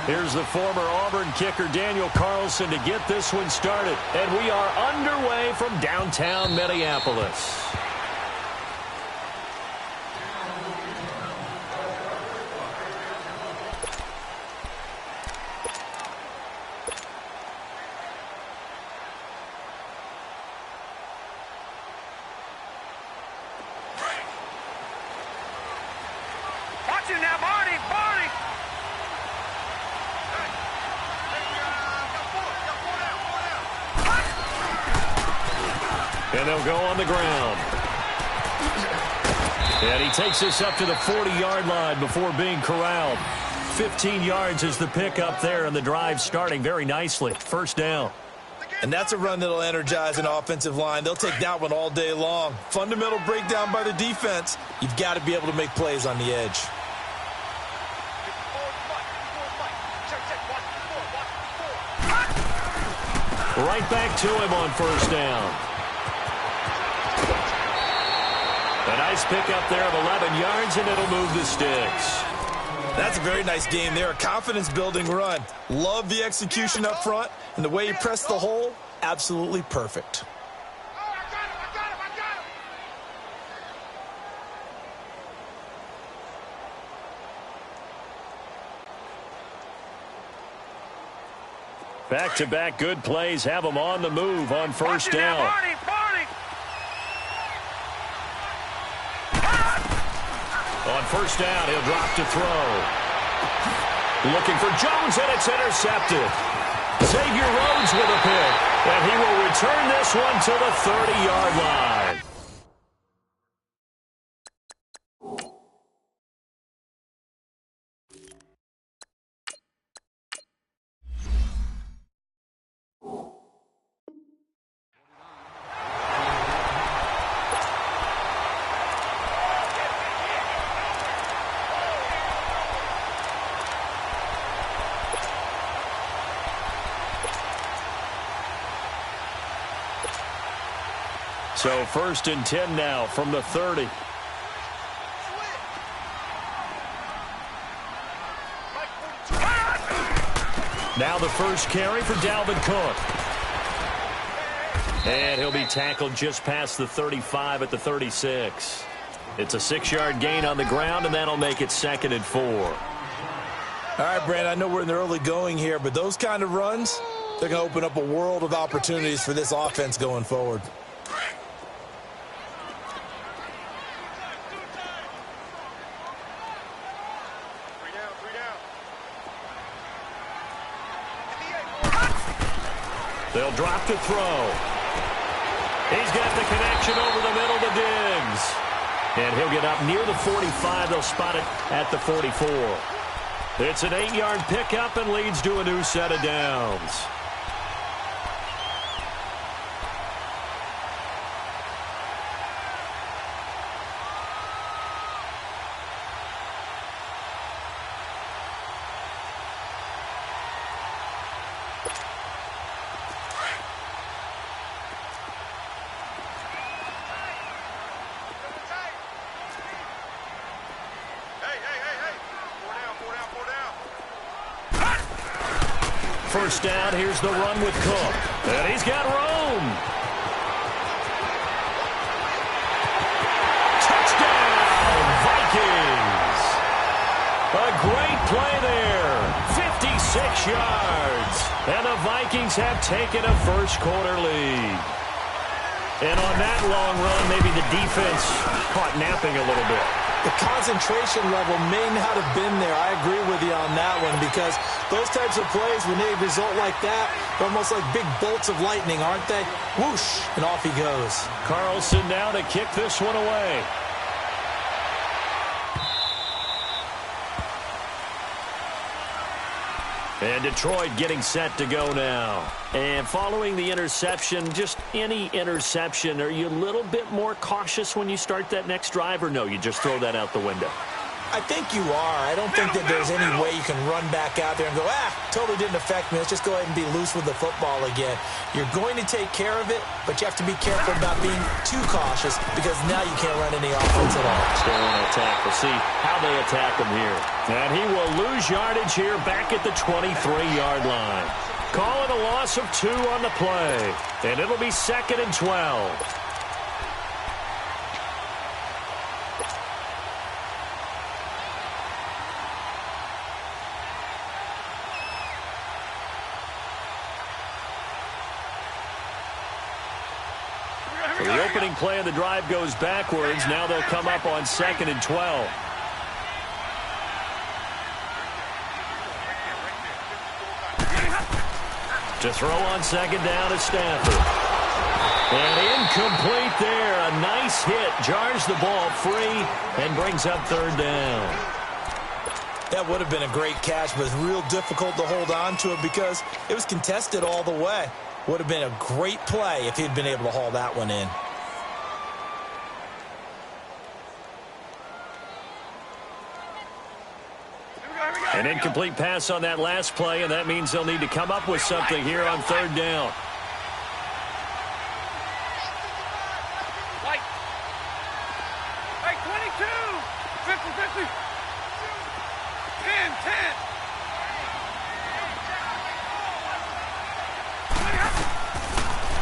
Here's the former Auburn kicker Daniel Carlson to get this one started. And we are underway from downtown Minneapolis. Watch it now, Barney! Barney! And they'll go on the ground. And he takes this up to the 40-yard line before being corralled. 15 yards is the pickup there, and the drive starting very nicely. First down. And that's a run that'll energize an offensive line. They'll take that one all day long. Fundamental breakdown by the defense. You've got to be able to make plays on the edge. Right back to him on first down. A nice pickup there of 11 yards, and it'll move the sticks. That's a very nice game there. A confidence-building run. Love the execution up front, and the way he pressed the hole, absolutely perfect. Back-to-back good plays have them on the move on first down. Barney! Barney! On first down, he'll drop to throw. Looking for Jones, and it's intercepted. Xavier Rhodes with a pick, and he will return this one to the 30-yard line. So first and 10 now from the 30. Now the first carry for Dalvin Cook. And he'll be tackled just past the 35 at the 36. It's a 6-yard gain on the ground, and that'll make it 2nd and 4. All right, Brand, I know we're in the early going here, but those kind of runs, they're going to open up a world of opportunities for this offense going forward. They'll drop to throw. He's got the connection over the middle to Diggs. And he'll get up near the 45. They'll spot it at the 44. It's an 8-yard pickup and leads to a new set of downs. First down, here's the run with Cook. And he's got room. Touchdown, Vikings. A great play there. 56 yards. And the Vikings have taken a first-quarter lead. And on that long run, maybe the defense caught napping a little bit. The concentration level may not have been there. I agree with you on that one, because those types of plays, when they result like that, they're almost like big bolts of lightning, aren't they? Whoosh, and off he goes. Carlson now to kick this one away. And Detroit getting set to go now. And following the interception, just any interception, are you a little bit more cautious when you start that next drive, or no, you just throw that out the window? I think you are. I don't think that there's any way you can run back out there and go, totally didn't affect me. Let's just go ahead and be loose with the football again. You're going to take care of it, but you have to be careful about being too cautious because now you can't run any offense at all. Still on attack. We'll see how they attack him here. And he will lose yardage here back at the 23-yard line. Call it a loss of 2 on the play. And it'll be 2nd and 12. The opening play of the drive goes backwards. Now they'll come up on 2nd and 12. To throw on 2nd down is Stafford. And incomplete there. A nice hit. Jars the ball free and brings up 3rd down. That would have been a great catch, but it's real difficult to hold on to it because it was contested all the way. Would have been a great play if he'd been able to haul that one in. An incomplete pass on that last play, and that means they'll need to come up with something here on 3rd down. Hey, 22! 50-50! 10-10!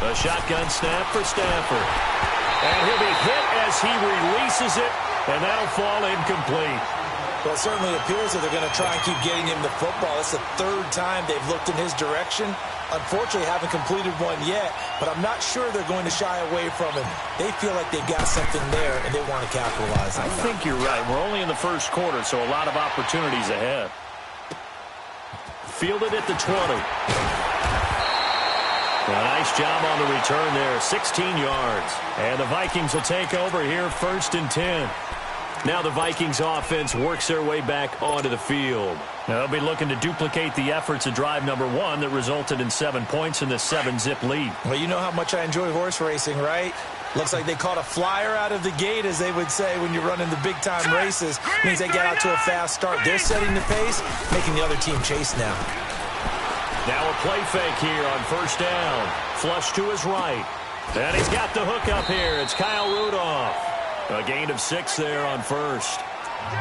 A shotgun snap for Stafford. And he'll be hit as he releases it, and that'll fall incomplete. Well, it certainly appears that they're going to try and keep getting him the football. It's the 3rd time they've looked in his direction. Unfortunately, haven't completed one yet, but I'm not sure they're going to shy away from him. They feel like they've got something there, and they want to capitalize on it. I think you're right. We're only in the 1st quarter, so a lot of opportunities ahead. Fielded at the 20. A nice job on the return there, 16 yards. And the Vikings will take over here, 1st and 10. Now the Vikings offense works their way back onto the field. They'll be looking to duplicate the efforts of drive number 1 that resulted in 7 points in the 7-zip lead. Well, you know how much I enjoy horse racing, right? Looks like they caught a flyer out of the gate, as they would say when you're running the big-time races. Means they get out to a fast start. They're setting the pace, making the other team chase now. Now a play fake here on 1st down. Flush to his right. And he's got the hook up here. It's Kyle Rudolph. A gain of 6 there on 1st.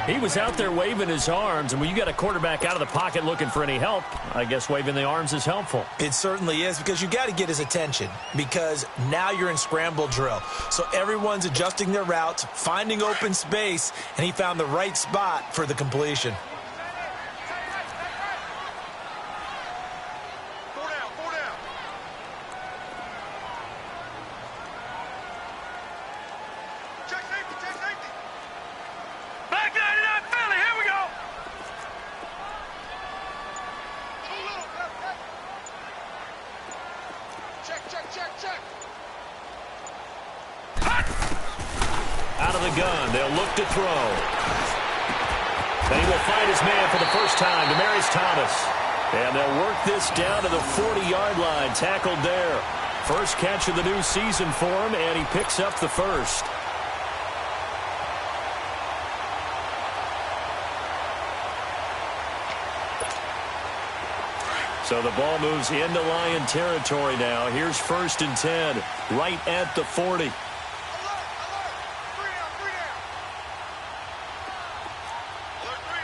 He was out there waving his arms, and when you got a quarterback out of the pocket looking for any help, I guess waving the arms is helpful. It certainly is, because you got to get his attention, because now you're in scramble drill. So everyone's adjusting their routes, finding open space, and he found the right spot for the completion. Out of the gun, they'll look to throw. And he will find his man for the first time, Demaryius Thomas. And they'll work this down to the 40-yard line, tackled there. First catch of the new season for him, and he picks up the first. So the ball moves into Lion territory now. Here's 1st and 10, right at the 40.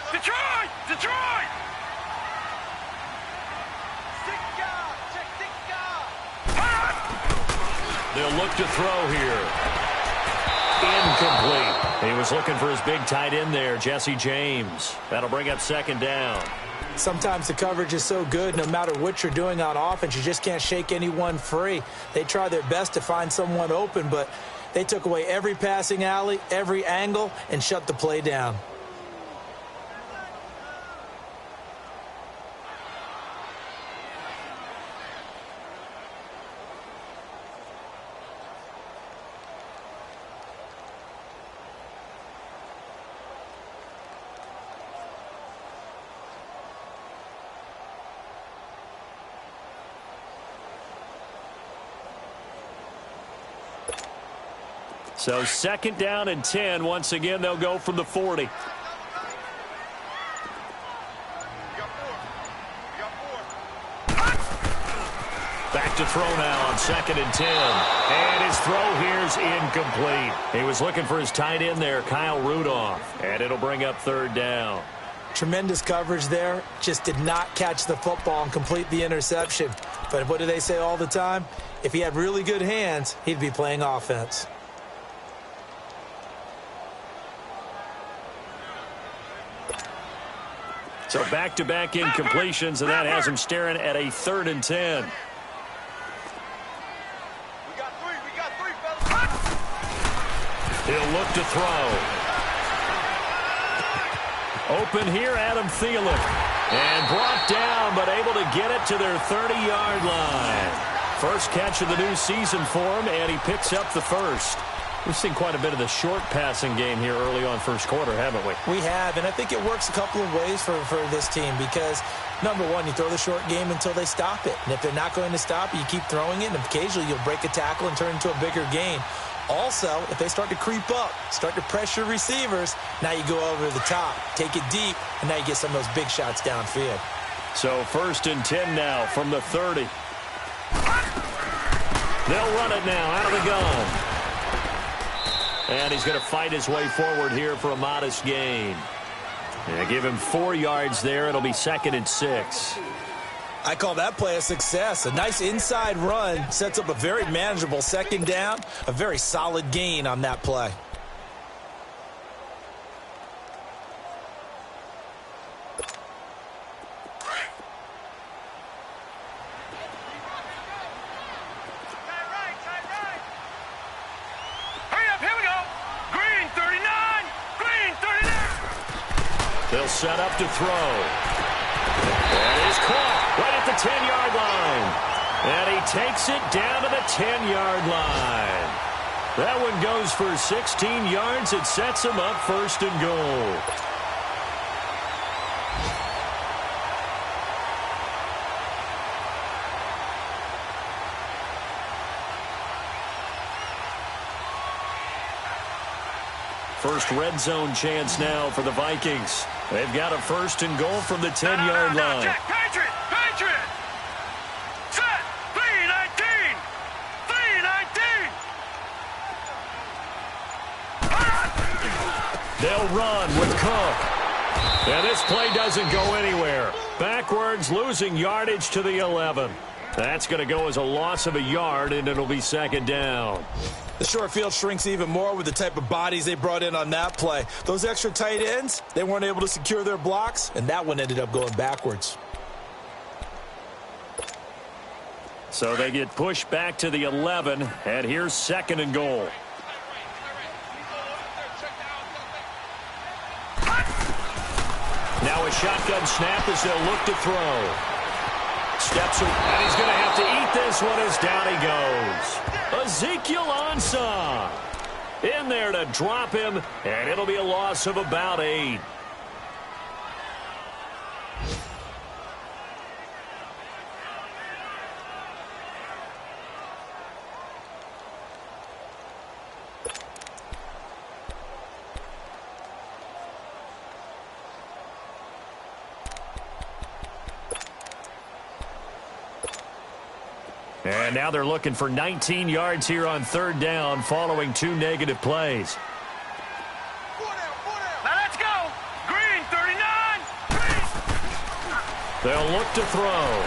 Detroit! Detroit! They'll look to throw here. Incomplete. He was looking for his big tight end there, Jesse James. That'll bring up 2nd down. Sometimes the coverage is so good, no matter what you're doing on offense, you just can't shake anyone free. They try their best to find someone open, but they took away every passing alley, every angle, and shut the play down. So 2nd down and 10. Once again, they'll go from the 40. to throw now on 2nd and 10. And his throw here's incomplete. He was looking for his tight end there, Kyle Rudolph. And it'll bring up 3rd down. Tremendous coverage there. Just did not catch the football and complete the interception. But what do they say all the time? If he had really good hands, he'd be playing offense. So back-to-back incompletions, and that has him staring at a 3rd and 10. We got three, fellas. He'll look to throw. Open here, Adam Thielen. And brought down, but able to get it to their 30-yard line. First catch of the new season for him, and he picks up the first. We've seen quite a bit of the short passing game here early on first quarter, haven't we? We have, and I think it works a couple of ways for this team because, number one, you throw the short game until they stop it. And if they're not going to stop it, you keep throwing it, and occasionally you'll break a tackle and turn into a bigger gain. Also, if they start to creep up, start to pressure receivers, now you go over the top, take it deep, and now you get some of those big shots downfield. So 1st and 10 now from the 30. They'll run it now out of the gun. And he's going to fight his way forward here for a modest gain. And give him 4 yards there. It'll be 2nd and 6. I call that play a success. A nice inside run sets up a very manageable 2nd down. A very solid gain on that play. They'll set up to throw. That is caught right at the 10-yard line. And he takes it down to the 10-yard line. That one goes for 16 yards. It sets him up 1st and goal. First red zone chance now for the Vikings. They've got a 1st and goal from the 10-yard line. Jack, Patriot! Set! 3-19! 3-19! They'll run with Cook. And this play doesn't go anywhere. Backwards, losing yardage to the 11. That's going to go as a loss of a yard, and it'll be 2nd down. The short field shrinks even more with the type of bodies they brought in on that play. Those extra tight ends, they weren't able to secure their blocks, and that one ended up going backwards. So they get pushed back to the 11, and here's 2nd and goal. Now a shotgun snap as they'll look to throw. Steps away, and he's going to have to eat this one as down he goes. Ezekiel Ansah in there to drop him, and it'll be a loss of about 8. And now they're looking for 19 yards here on 3rd down following 2 negative plays. Now let's go! Green, 39! Green! They'll look to throw.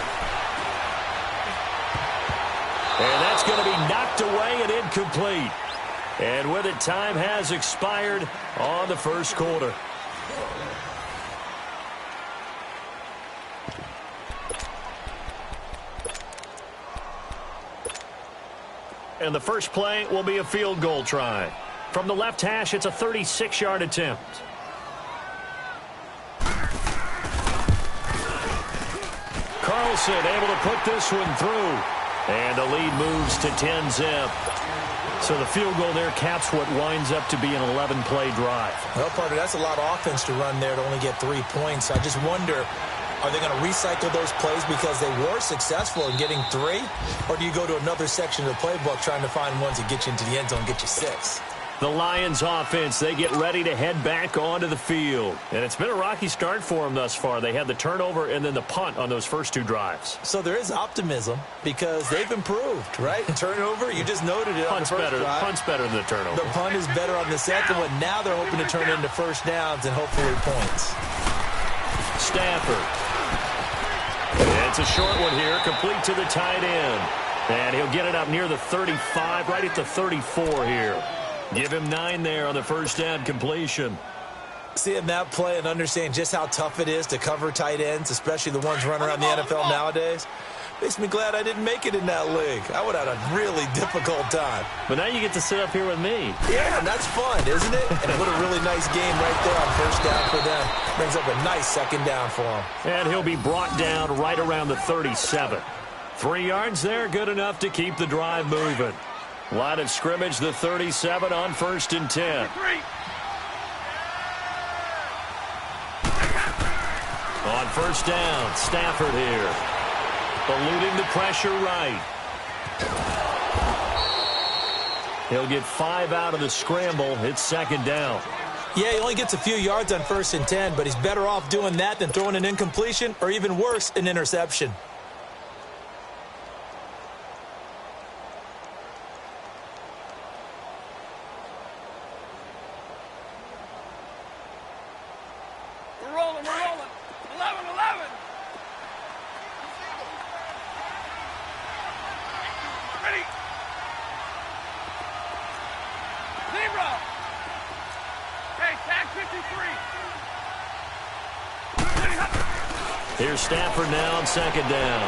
And that's going to be knocked away and incomplete. And with it, time has expired on the first quarter. And the first play will be a field goal try. From the left hash, it's a 36-yard attempt. Carlson able to put this one through. And the lead moves to 10-zip. So the field goal there caps what winds up to be an 11-play drive. Well, partner, that's a lot of offense to run there to only get 3 points. I just wonder, are they going to recycle those plays because they were successful in getting 3? Or do you go to another section of the playbook trying to find ones that get you into the end zone and get you 6? The Lions offense, they get ready to head back onto the field. And it's been a rocky start for them thus far. They had the turnover and then the punt on those first two drives. So there is optimism because they've improved, right? Turnover, you just noted it on the first drive. Punt's better than the turnover. The punt is better on the second one. Now they're hoping to turn it into first downs and hopefully points. Stafford. It's a short one here, complete to the tight end. And he'll get it up near the 35, right at the 34 here. Give him 9 there on the first down completion. Seeing that play and understanding just how tough it is to cover tight ends, especially the ones running around the NFL nowadays, makes me glad I didn't make it in that league. I would have had a really difficult time. But now you get to sit up here with me. Yeah, and that's fun, isn't it? And what a really nice game right there on first down for them. Brings up a nice second down for him. And he'll be brought down right around the 37. 3 yards there, good enough to keep the drive moving. Line of scrimmage, the 37 on 1st and 10. On first down, Stafford here. Eluding the pressure right. He'll get 5 out of the scramble. It's second down. Yeah, he only gets a few yards on 1st and 10, but he's better off doing that than throwing an incompletion or even worse, an interception. We're rolling. 11. Ready. Zebra. Hey, tag 53. Here's Stafford now on second down.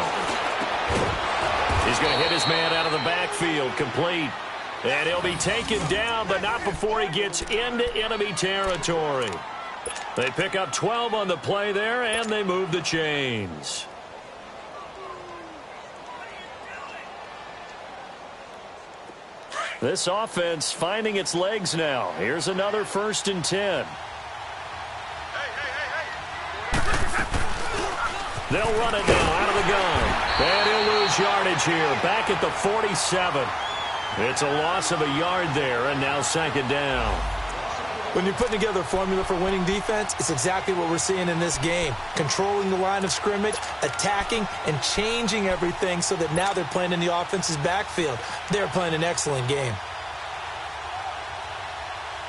He's going to hit his man out of the backfield, complete. And he'll be taken down, but not before he gets into enemy territory. They pick up 12 on the play there, and they move the chains. This offense finding its legs now. Here's another 1st and 10. They'll run it now out of the gun. And he'll lose yardage here, back at the 47. It's a loss of a yard there, and now second down. When you're putting together a formula for winning defense, it's exactly what we're seeing in this game. Controlling the line of scrimmage, attacking, and changing everything so that now they're playing in the offense's backfield. They're playing an excellent game.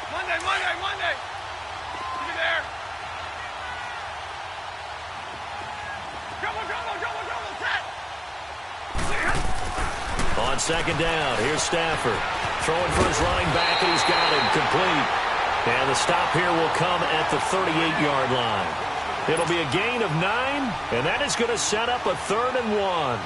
Monday. Give me there. Double, set. On second down, here's Stafford. Throwing for his running back, and he's got him complete. And the stop here will come at the 38-yard line. It'll be a gain of 9, and that is going to set up a 3rd and 1.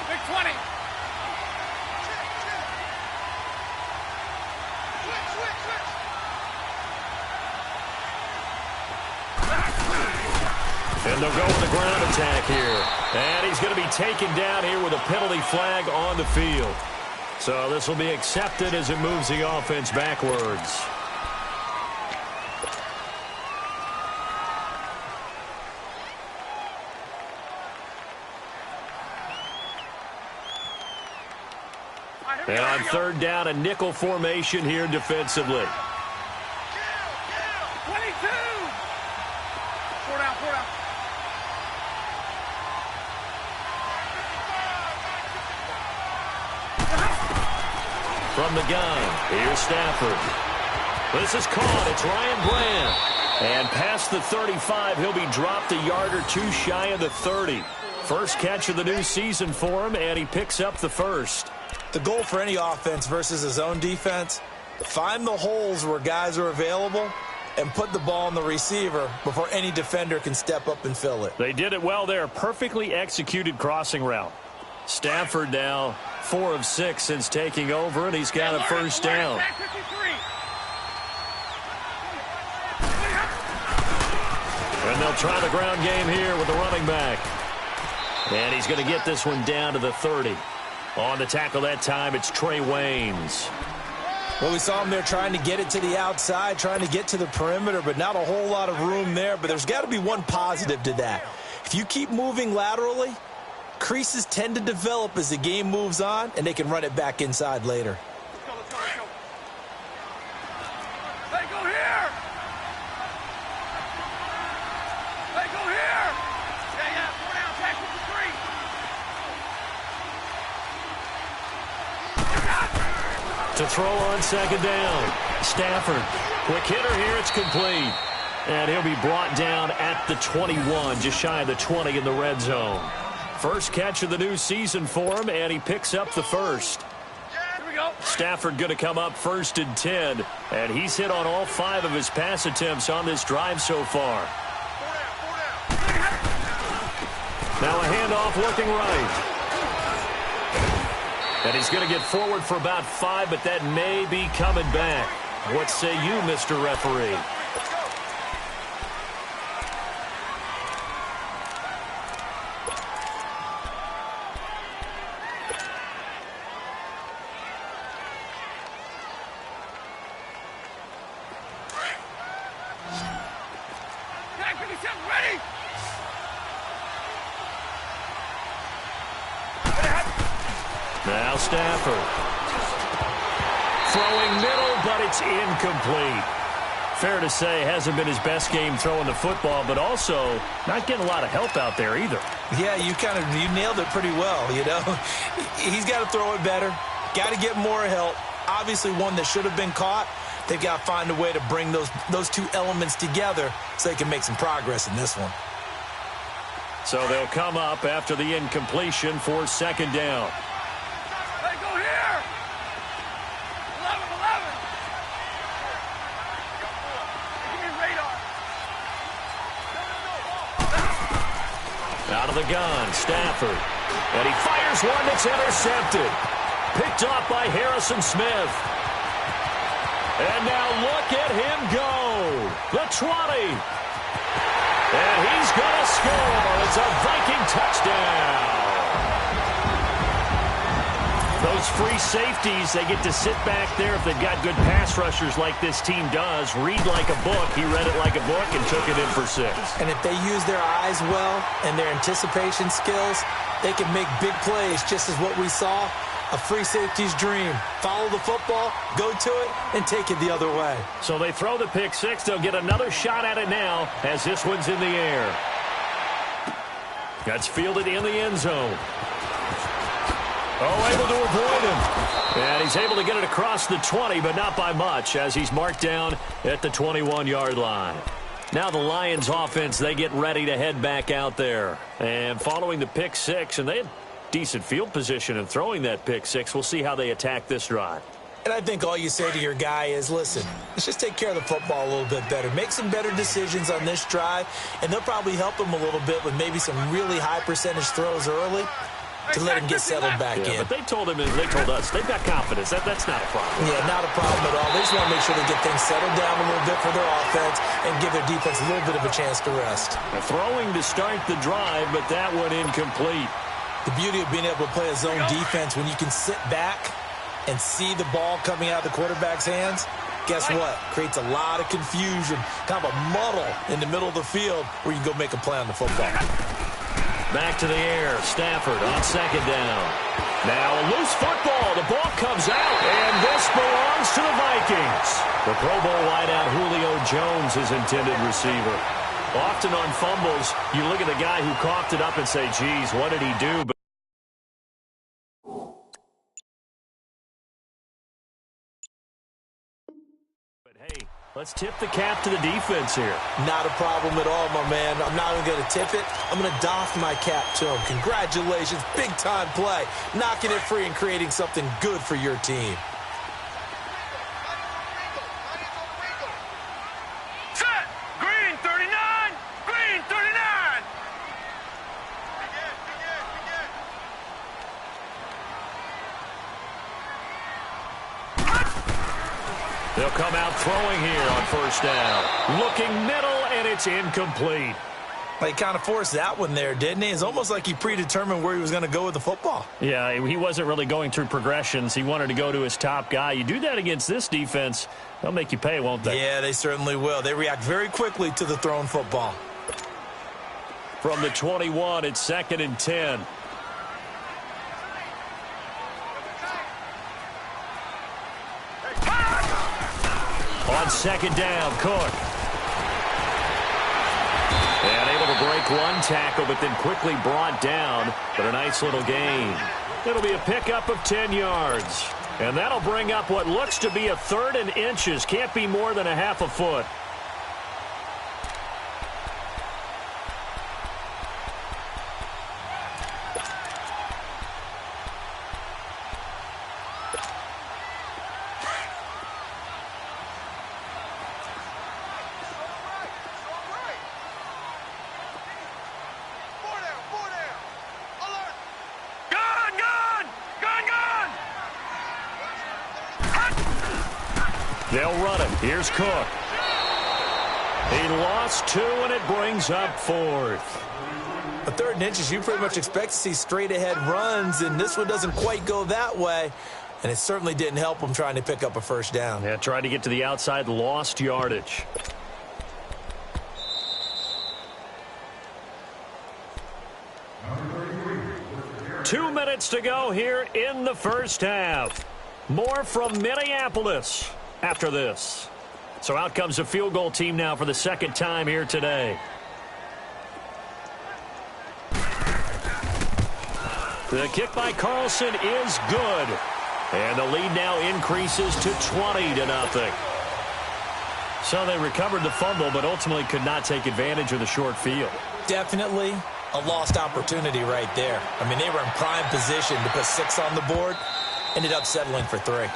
Big 20. And they'll go with the ground attack here. And he's going to be taken down here with a penalty flag on the field. So this will be accepted as it moves the offense backwards. And on 3rd down, a nickel formation here defensively. 22. 4 down. From the gun, here's Stafford. This is caught. It's Ryan Bland. And past the 35, he'll be dropped a yard or two shy of the 30. First catch of the new season for him, and he picks up the first. The goal for any offense versus his own defense, find the holes where guys are available and put the ball on the receiver before any defender can step up and fill it. They did it well there. Perfectly executed crossing route. Stafford now 4 of 6 since taking over, and he's got a first down. And they'll try the ground game here with the running back. And he's going to get this one down to the 30. On the tackle that time, it's Trey Waynes. Well, we saw him there trying to get it to the outside, trying to get to the perimeter, but not a whole lot of room there. But there's got to be one positive to that. If you keep moving laterally, creases tend to develop as the game moves on, and they can run it back inside later. Let's go. Hey, go here! Hey, go here! Yeah, 4 down, tackle for 3. To throw on second down. Stafford, quick hitter here, it's complete. And he'll be brought down at the 21, just shy of the 20 in the red zone. First catch of the new season for him, and he picks up the first. Here we go. Stafford going to come up 1st and 10, and he's hit on all 5 of his pass attempts on this drive so far. 4 down. Now a handoff looking right. And he's going to get forward for about 5, but that may be coming back. What say you, Mr. Referee? Ready? Now Stafford. Throwing middle, but it's incomplete. Fair to say, hasn't been his best game throwing the football, but also not getting a lot of help out there either. Yeah, you nailed it pretty well, you know. He's got to throw it better. Got to get more help. Obviously one that should have been caught. They've got to find a way to bring those two elements together so they can make some progress in this one. So they'll come up after the incompletion for second down. Hey, go here! 11. Give me radar. Out of the gun, Stafford. And he fires one that's intercepted. Picked off by Harrison Smith. And now look at him go. The 20. And he's going to score. It's a Viking touchdown. Those free safeties, they get to sit back there if they've got good pass rushers like this team does. Read like a book. He read it like a book and took it in for 6. And if they use their eyes well and their anticipation skills, they can make big plays, just as what we saw. A free safety's dream. Follow the football, go to it, and take it the other way. So they throw the pick 6. They'll get another shot at it now as this one's in the air. That's fielded in the end zone. Oh, able to avoid him. And he's able to get it across the 20, but not by much, as he's marked down at the 21-yard line. Now the Lions offense, they get ready to head back out there. And following the pick 6, and they had decent field position and throwing that pick 6. We'll see how they attack this drive. And I think all you say to your guy is, listen, let's just take care of the football a little bit better. Make some better decisions on this drive, and they'll probably help him a little bit with maybe some really high percentage throws early to let him get settled back in. But they told him, and they told us, they've got confidence. That's not a problem. Yeah, not a problem at all. They just want to make sure they get things settled down a little bit for their offense and give their defense a little bit of a chance to rest. Throwing to start the drive, but that one incomplete. The beauty of being able to play a zone defense when you can sit back and see the ball coming out of the quarterback's hands, guess what? Creates a lot of confusion, kind of a muddle in the middle of the field where you can go make a play on the football. Back to the air. Stafford on second down. Now a loose football. The ball comes out, and this belongs to the Vikings. The Pro Bowl wideout Julio Jones is intended receiver. Often on fumbles, you look at the guy who coughed it up and say, geez, what did he do? But hey, let's tip the cap to the defense here. Not a problem at all, my man. I'm not even going to tip it. I'm going to doff my cap to him. Congratulations. Big-time play. Knocking it free and creating something good for your team. Set! Green 39! Green 39! They'll come out throwing here on first down. Looking middle, and it's incomplete. He kind of forced that one there, didn't he? It's almost like he predetermined where he was going to go with the football. Yeah, he wasn't really going through progressions. He wanted to go to his top guy. You do that against this defense, they'll make you pay, won't they? Yeah, they certainly will. They react very quickly to the thrown football. From the 21, it's 2nd and 10. On 2nd down, Cook. And able to break one tackle, but then quickly brought down. But a nice little gain. It'll be a pickup of 10 yards. And that'll bring up what looks to be a 3rd and inches. Can't be more than a half a foot. They'll run it. Here's Cook. He lost 2, and it brings up 4th. A 3rd and inches, you pretty much expect to see straight-ahead runs, and this one doesn't quite go that way. And it certainly didn't help him trying to pick up a 1st down. Yeah, tried to get to the outside, lost yardage. Two minutes to go here in the first half. More from Minneapolis after this. So out comes a field goal team now for the 2nd time here today. The kick by Carlson is good. And the lead now increases to 20-0. So they recovered the fumble, but ultimately could not take advantage of the short field. Definitely a lost opportunity right there. I mean, they were in prime position to put 6 on the board. Ended up settling for 3.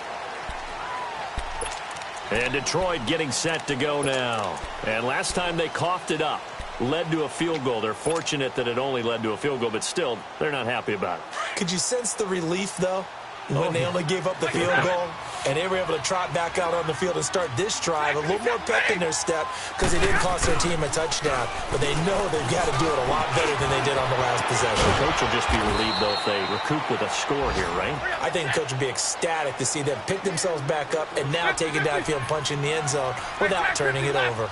And Detroit getting set to go now. And last time they coughed it up, led to a field goal. They're fortunate that it only led to a field goal, but still, they're not happy about it. Could you sense the relief, though, when they only gave up the field goal? And they were able to trot back out on the field and start this drive. A little more pep in their step because they didn't cost their team a touchdown. But they know they've got to do it a lot better than they did on the last possession. The coach will just be relieved, though, if they recoup with a score here, right? I think the coach would be ecstatic to see them pick themselves back up and now take it downfield and punch in the end zone without turning it over.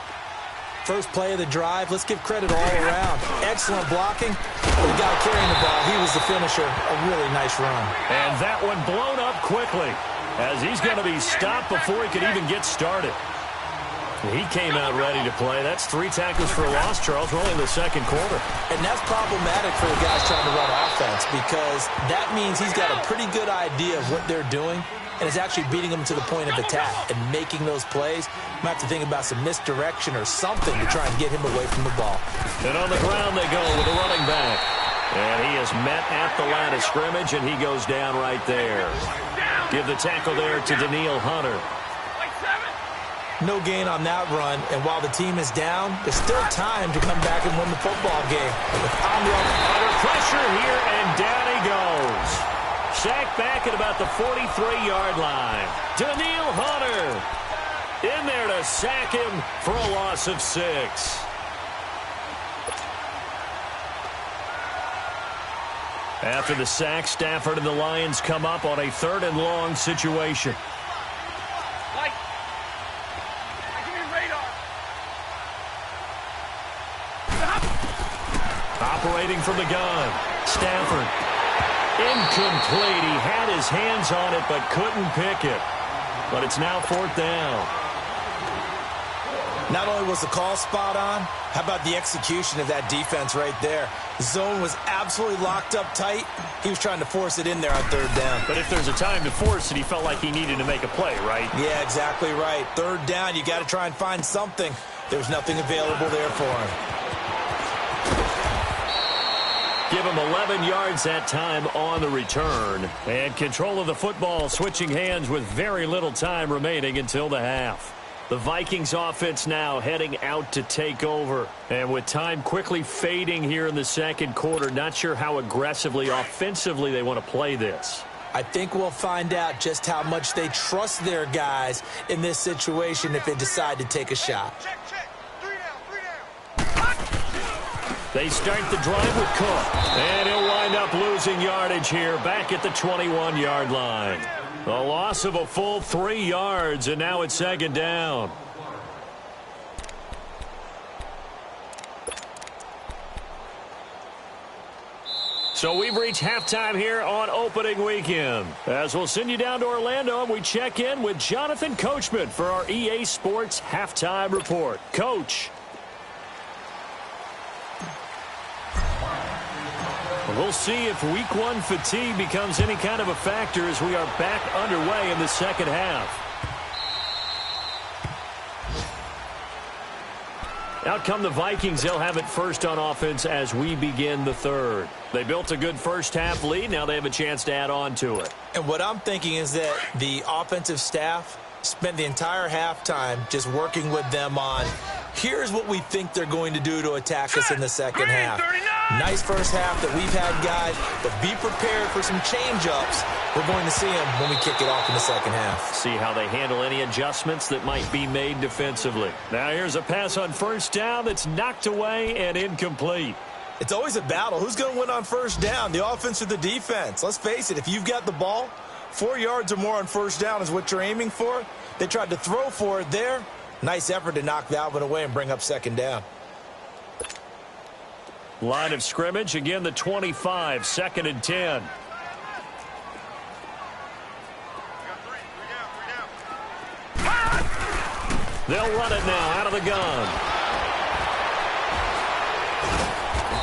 First play of the drive, let's give credit all around. Excellent blocking. The guy carrying the ball, he was the finisher. A really nice run. And that one blown up quickly as he's going to be stopped before he could even get started. He came out ready to play. That's 3 tackles for a loss, Charles. We're only in the 2nd quarter. And that's problematic for the guys trying to run offense because that means he's got a pretty good idea of what they're doing and is actually beating them to the point of attack and making those plays. Might have to think about some misdirection or something to try and get him away from the ball. And on the ground they go with the running back. And he is met at the line of scrimmage, and he goes down right there. Give the tackle there to Daniil Hunter. No gain on that run, and while the team is down, there's still time to come back and win the football game. Under pressure here, and down he goes. Sacked back at about the 43-yard line. Daniil Hunter in there to sack him for a loss of 6. After the sack, Stafford and the Lions come up on a 3rd and long situation. Operating from the gun. Stafford. Incomplete. He had his hands on it but couldn't pick it. But it's now 4th down. Not only was the call spot on, how about the execution of that defense right there? The zone was absolutely locked up tight. He was trying to force it in there on 3rd down. But if there's a time to force it, he felt like he needed to make a play, right? Yeah, exactly right. 3rd down, you got to try and find something. There was nothing available there for him. Give him 11 yards that time on the return. And control of the football switching hands with very little time remaining until the half. The Vikings offense now heading out to take over. And with time quickly fading here in the 2nd quarter, not sure how aggressively, offensively they want to play this. I think we'll find out just how much they trust their guys in this situation if they decide to take a shot. Check. 3 down. They start the drive with Cook. And he'll wind up losing yardage here back at the 21-yard line. A loss of a full 3 yards, and now it's second down. So we've reached halftime here on opening weekend. As we'll send you down to Orlando, and we check in with Jonathan Coachman for our EA Sports Halftime Report. Coach. We'll see if week 1 fatigue becomes any kind of a factor as we are back underway in the second half. Out come the Vikings. They'll have it first on offense as we begin the third. They built a good first half lead. Now they have a chance to add on to it. And what I'm thinking is that the offensive staff spent the entire halftime just working with them on, here's what we think they're going to do to attack us in the second half. Nice first half that we've had, guys, but be prepared for some change-ups. We're going to see them when we kick it off in the second half. See how they handle any adjustments that might be made defensively. Now here's a pass on first down that's knocked away and incomplete. It's always a battle. Who's going to win on first down, the offense or the defense? Let's face it, if you've got the ball, 4 yards or more on first down is what you're aiming for. They tried to throw for it there. Nice effort to knock that one away and bring up second down. Line of scrimmage, again the 25, 2nd and 10. They'll run it now out of the gun.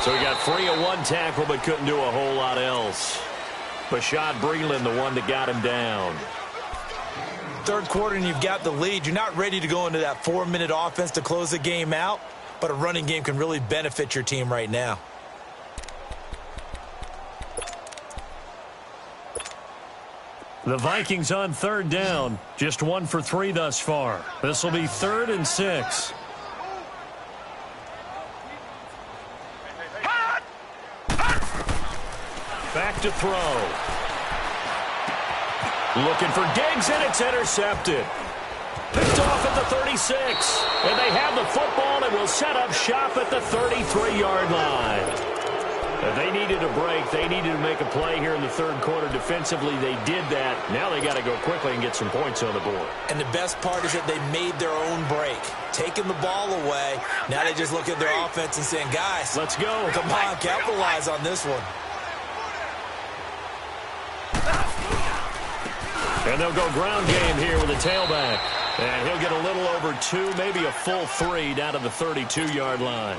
So he got free of 1 tackle but couldn't do a whole lot else. Bashad Breeland, the one that got him down. Third quarter and you've got the lead. You're not ready to go into that 4-minute offense to close the game out, but a running game can really benefit your team right now. The Vikings on third down. Just 1 for 3 thus far. This will be 3rd and 6. Back to throw. Looking for Diggs, and it's intercepted. Picked off at the 36. And they have the football and will set up shop at the 33-yard line. They needed a break. They needed to make a play here in the third quarter. Defensively, they did that. Now they got to go quickly and get some points on the board. And the best part is that they made their own break. Taking the ball away. Now they just look at their offense and saying, guys, let's go. Come on, capitalize on this one. And they'll go ground game here with a tailback. And he'll get a little over 2, maybe a full 3 down to the 32-yard line.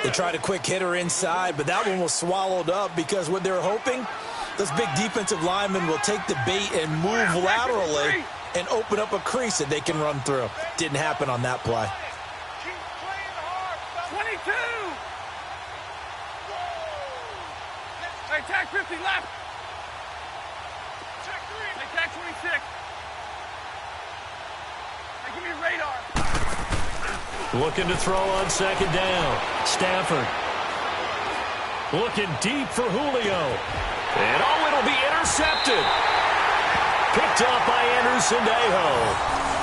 They tried a quick hitter inside, but that one was swallowed up because what they're hoping, this big defensive lineman will take the bait and move laterally and open up a crease that they can run through. Didn't happen on that play. 22. Hey, tag 50 left. Check 3. Hey, tag 26. Hey, give me a radar. Looking to throw on second down. Stafford. Looking deep for Julio. And it'll be intercepted. Picked off by Andrew Sendejo.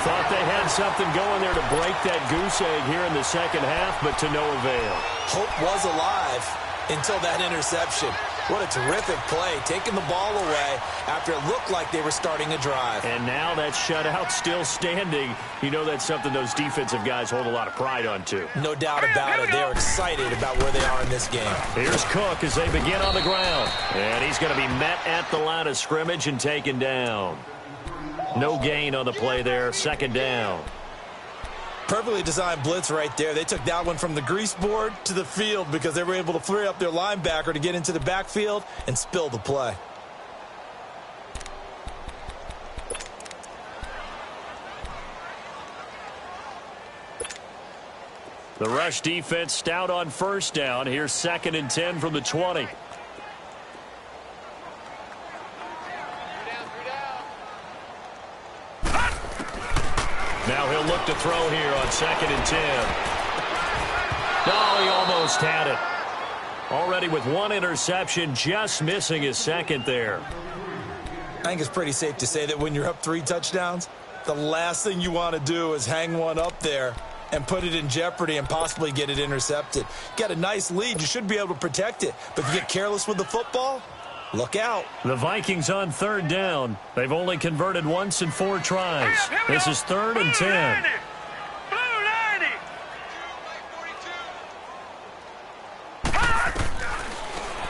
Thought they had something going there to break that goose egg here in the second half, but to no avail. Hope was alive until that interception. What a terrific play, taking the ball away after it looked like they were starting a drive. And now that shutout still standing. You know that's something those defensive guys hold a lot of pride on, too. No doubt about it. They're excited about where they are in this game. Here's Cook as they begin on the ground. And he's going to be met at the line of scrimmage and taken down. No gain on the play there. Second down. Perfectly designed blitz right there. They took that one from the grease board to the field because they were able to free up their linebacker to get into the backfield and spill the play. The rush defense stout on first down. Here's 2nd and 10 from the 20. Now he'll look to throw here on 2nd and 10. No, he almost had it. Already with 1 interception, just missing his second there. I think it's pretty safe to say that when you're up 3 touchdowns, the last thing you want to do is hang one up there and put it in jeopardy and possibly get it intercepted. Got a nice lead. You should be able to protect it. But if you get careless with the football, look out. The Vikings on third down. They've only converted once in 4 tries. This is 3rd and 10.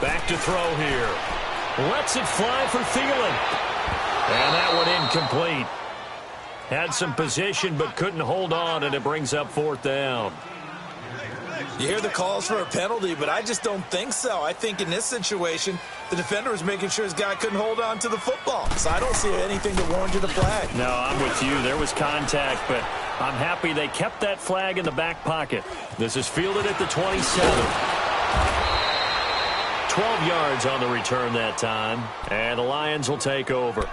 Back to throw here. Lets it fly for Thielen. And that one incomplete. Had some position but couldn't hold on, and it brings up 4th down. You hear the calls for a penalty, but I just don't think so. I think in this situation, the defender was making sure his guy couldn't hold on to the football. So I don't see anything that warranted a flag. No, I'm with you. There was contact, but I'm happy they kept that flag in the back pocket. This is fielded at the 27. 12 yards on the return that time, and the Lions will take over.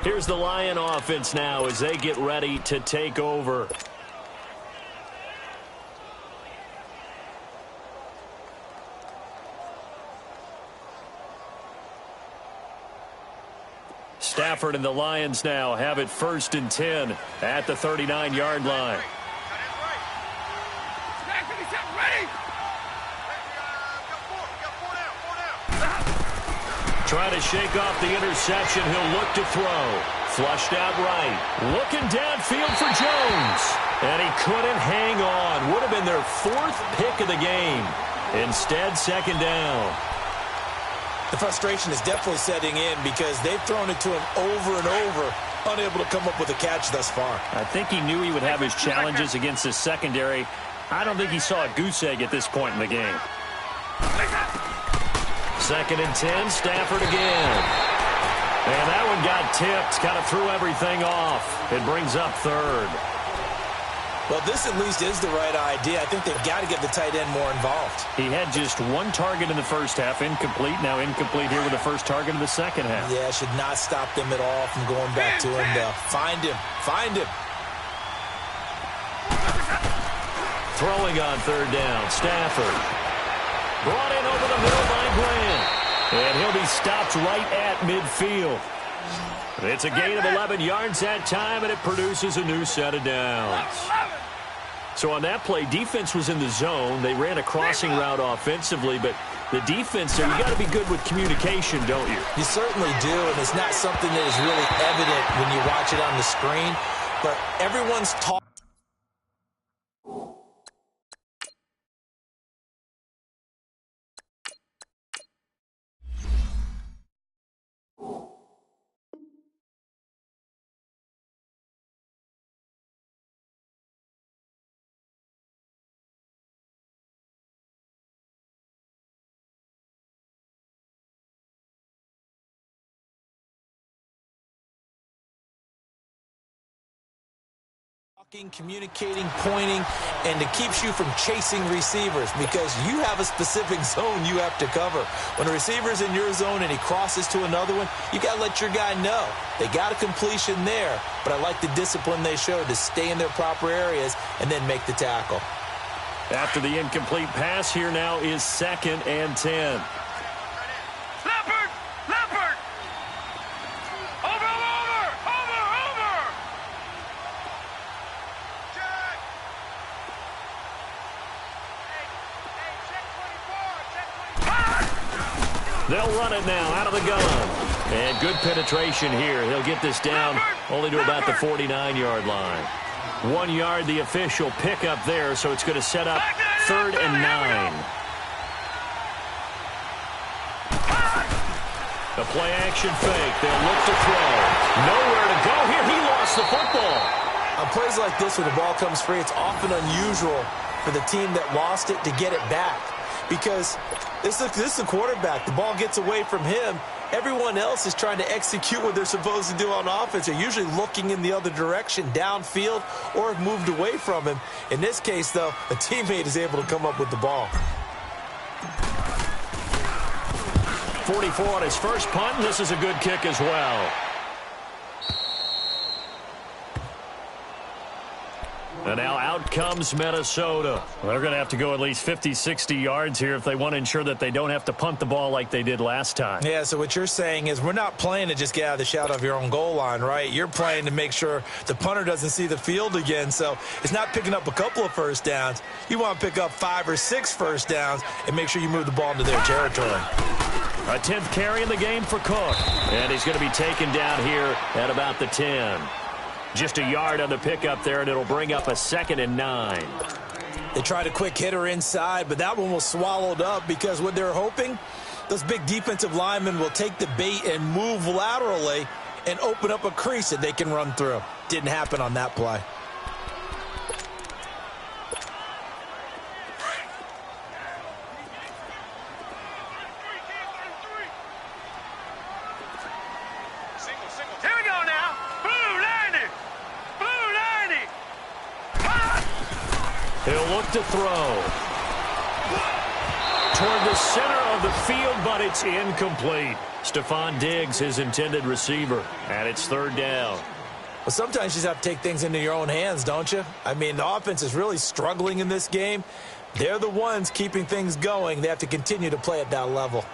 Here's the Lion offense now as they get ready to take over. Stafford and the Lions now have it 1st and 10 at the 39-yard line. Trying to shake off the interception. He'll look to throw. Flushed out right. Looking downfield for Jones. And he couldn't hang on. Would have been their 4th pick of the game. Instead, 2nd down. The frustration is definitely setting in because they've thrown it to him over and over, unable to come up with a catch thus far. I think he knew he would have his challenges against his secondary. I don't think he saw a goose egg at this point in the game. 2nd and 10, Stafford again. And that one got tipped, kind of threw everything off. It brings up 3rd. Well, this at least is the right idea. I think they've got to get the tight end more involved. He had just 1 target in the first half, incomplete. Now incomplete here with the first target in the second half. Yeah, should not stop them at all from going back to him, though. Find him. Find him. Throwing on 3rd down, Stafford. Brought in over the middle by Grant. And he'll be stopped right at midfield. It's a gain of 11 yards that time, and it produces a new set of downs. So on that play, defense was in the zone. They ran a crossing route offensively, but the defense, so you got to be good with communication, don't you? You certainly do, and it's not something that is really evident when you watch it on the screen, but everyone's talking. Communicating, pointing, and it keeps you from chasing receivers because you have a specific zone you have to cover. When a receiver's in your zone and he crosses to another one, you got to let your guy know. They got a completion there, but I like the discipline they showed to stay in their proper areas and then make the tackle. After the incomplete pass, here now is 2nd and 10. They'll run it now out of the gun. And good penetration here. He'll get this down only to about the 49-yard line. 1 yard, the official pickup there, so it's going to set up 3rd and 9. The play action fake. They'll look to throw. Nowhere to go here. He lost the football. On plays like this, when the ball comes free, it's often unusual for the team that lost it to get it back. Because this is the quarterback. The ball gets away from him. Everyone else is trying to execute what they're supposed to do on offense. They're usually looking in the other direction, downfield, or have moved away from him. In this case, though, a teammate is able to come up with the ball. 44 on his first punt, and this is a good kick as well. And now out comes Minnesota. They're going to have to go at least 50, 60 yards here if they want to ensure that they don't have to punt the ball like they did last time. Yeah, so what you're saying is we're not playing to just get out of the shadow of your own goal line, right? You're playing to make sure the punter doesn't see the field again. So it's not picking up a couple of first downs. You want to pick up 5 or 6 first downs and make sure you move the ball into their territory. A 10th carry in the game for Cook. And he's going to be taken down here at about the 10. Just a yard on the pickup there, and it'll bring up a 2nd and 9. They tried a quick hitter inside, but that one was swallowed up because what they're hoping, those big defensive linemen will take the bait and move laterally and open up a crease that they can run through. Didn't happen on that play. Here we go now. Blue 90. Blue 90. He'll look to throw. Toward the center of the field, but it's incomplete. Stephon Diggs, his intended receiver, and it's 3rd down. Well, sometimes you just have to take things into your own hands, don't you? I mean, the offense is really struggling in this game. They're the ones keeping things going. They have to continue to play at that level.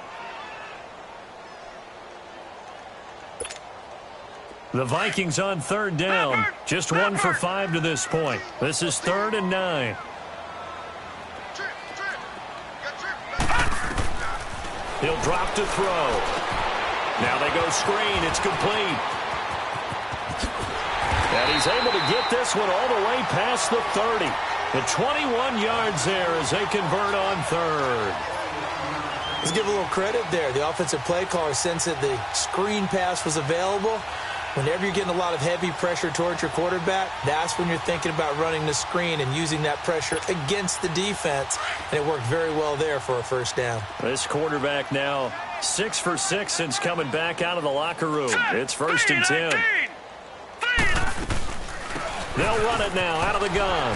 The Vikings on 3rd down. Just 1 for 5 to this point. This is 3rd and 9. He'll drop to throw. Now they go screen. It's complete. And he's able to get this one all the way past the 30. The 21 yards there as they convert on 3rd. Let's give a little credit there. The offensive play caller sensed that the screen pass was available. Whenever you're getting a lot of heavy pressure towards your quarterback, that's when you're thinking about running the screen and using that pressure against the defense. And it worked very well there for a 1st down. This quarterback now 6 for 6 since coming back out of the locker room. It's 1st and 10. They'll run it now out of the gun.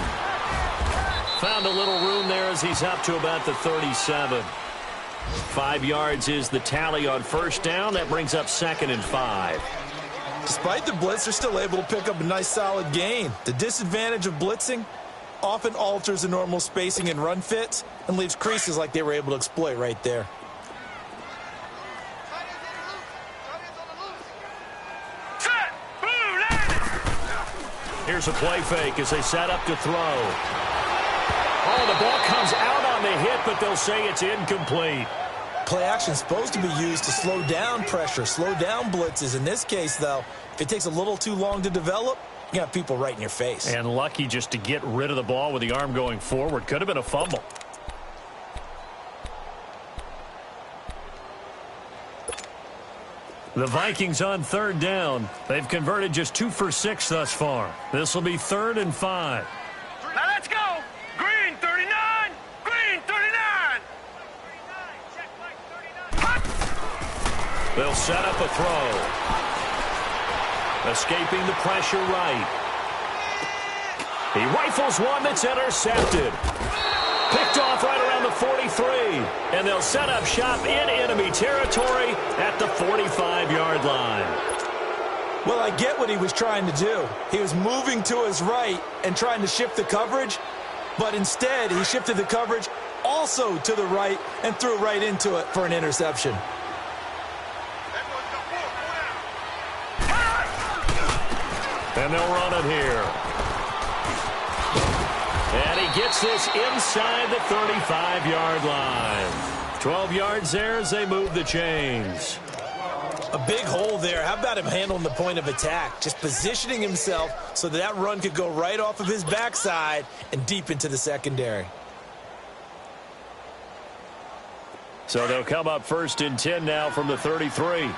Found a little room there as he's up to about the 37. 5 yards is the tally on 1st down. That brings up 2nd and 5. Despite the blitz, they're still able to pick up a nice solid gain. The disadvantage of blitzing often alters the normal spacing and run fits and leaves creases like they were able to exploit right there. Here's a play fake as they set up to throw. Oh, the ball comes out on the hit, but they'll say it's incomplete. Play action is supposed to be used to slow down pressure, slow down blitzes. In this case, though, if it takes a little too long to develop, you got people right in your face. And lucky just to get rid of the ball with the arm going forward. Could have been a fumble. The Vikings on 3rd down. They've converted just 2 for 6 thus far. This will be 3rd and 5. Now let's go. Green 39. Green 39. They'll set up a throw. Escaping the pressure right. He rifles one that's intercepted. Picked off right around the 43. And they'll set up shop in enemy territory at the 45-yard line. Well, I get what he was trying to do. He was moving to his right and trying to shift the coverage, but instead he shifted the coverage also to the right and threw right into it for an interception. And they'll run it here. And he gets this inside the 35-yard line. 12 yards there as they move the chains. A big hole there. How about him handling the point of attack? Just positioning himself so that run could go right off of his backside and deep into the secondary. So they'll come up 1st and 10 now from the 33.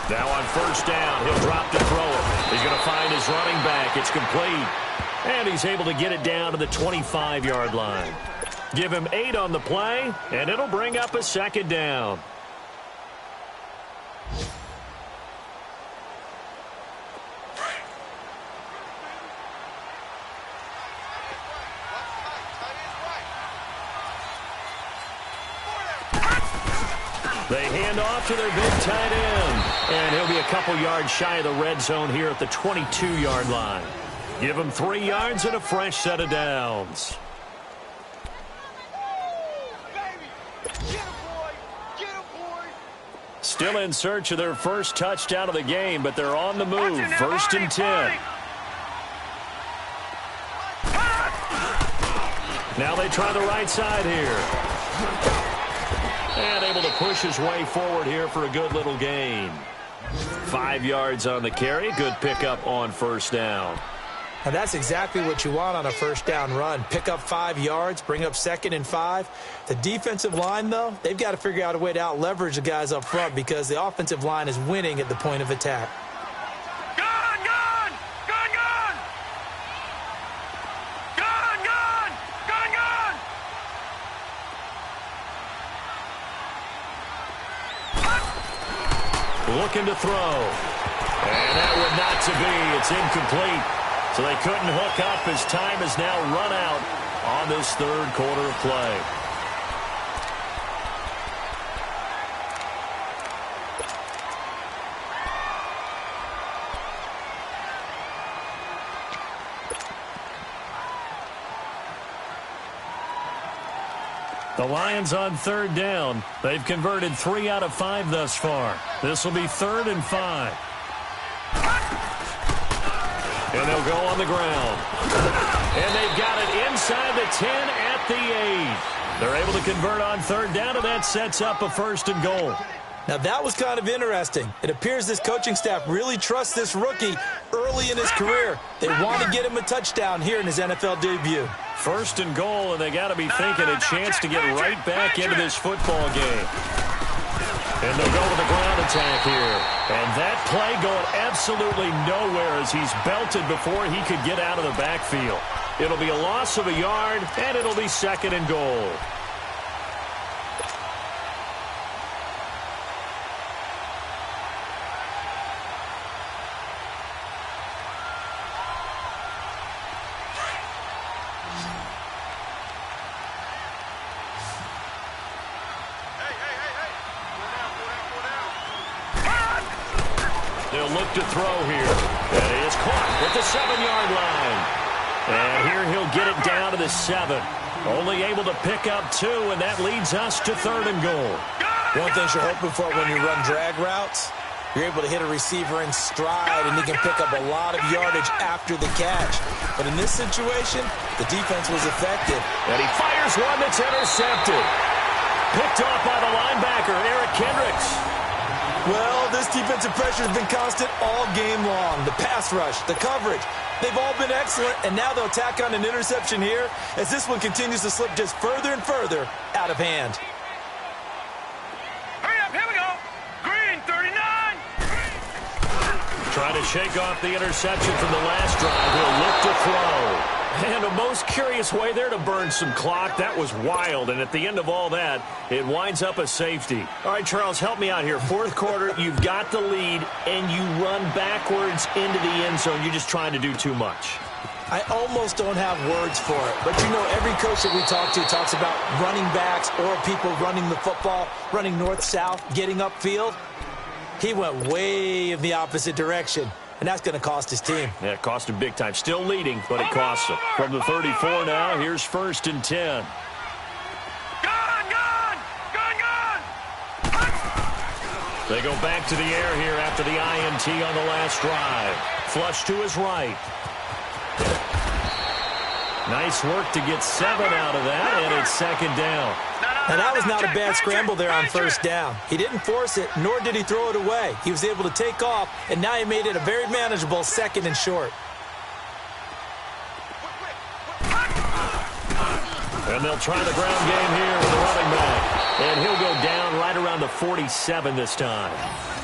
Now on 1st down, he'll drop to throw it. He's going to find his running back. It's complete. And he's able to get it down to the 25-yard line. Give him 8 on the play, and it'll bring up a 2nd down. hand off to their big tight end. And he'll be a couple yards shy of the red zone here at the 22-yard line. Give him 3 yards and a fresh set of downs. Still in search of their first touchdown of the game, but they're on the move. First and 10. Now they try the right side here. And able to push his way forward here for a good little gain. 5 yards on the carry. Good pickup on first down. And that's exactly what you want on a first down run. Pick up 5 yards, bring up 2nd and 5. The defensive line, though, they've got to figure out a way to out-leverage the guys up front because the offensive line is winning at the point of attack. Gone, gone! Gone, gone! Gone, gone! Gone, gone! Looking to throw. And that would not to be. It's incomplete. So they couldn't hook up as time has now run out on this third quarter of play. The Lions on third down. They've converted 3 out of 5 thus far. This will be 3rd and 5. And they'll go on the ground. And they've got it inside the 10 at the 8. They're able to convert on third down, and that sets up a 1st and goal. Now, that was kind of interesting. It appears this coaching staff really trusts this rookie early in his career. They want to get him a touchdown here in his NFL debut. 1st and goal, and they got to be thinking a chance to get right back into this football game. And they'll go with the ground attack here. And that play going absolutely nowhere as he's belted before he could get out of the backfield. It'll be a loss of a yard, and it'll be 2nd and goal. Look to throw here. That is caught at the 7-yard line. And here he'll get it down to the 7. Only able to pick up 2, and that leads us to 3rd and goal. One thing you're hoping for when you run drag routes, you're able to hit a receiver in stride, and he can pick up a lot of yardage after the catch. But in this situation, the defense was effective. And he fires one that's intercepted. Picked off by the linebacker, Eric Kendricks. Well, this defensive pressure has been constant all game long. The pass rush, the coverage, they've all been excellent, and now they'll tack on an interception here as this one continues to slip just further and further out of hand. Hurry up, here we go. Green, 39. Trying to shake off the interception from the last drive. He'll look to throw. And a most curious way there to burn some clock. That was wild. And at the end of all that, it winds up a safety. All right, Charles, help me out here. 4th quarter, you've got the lead, and you run backwards into the end zone. You're just trying to do too much. I almost don't have words for it. But, you know, every coach that we talk to talks about running backs or people running the football, running north-south, getting upfield. He went way in the opposite direction. And that's going to cost his team. Yeah, it cost him big time. Still leading, but it costs him. From the 34 now, here's 1st and 10. They go back to the air here after the INT on the last drive. Flush to his right. Nice work to get 7 out of that, and it's 2nd down. Now, that was not a bad scramble there on first down. He didn't force it, nor did he throw it away. He was able to take off, and now he made it a very manageable 2nd and short. And they'll try the ground game here with the running back. And he'll go down right around the 47 this time.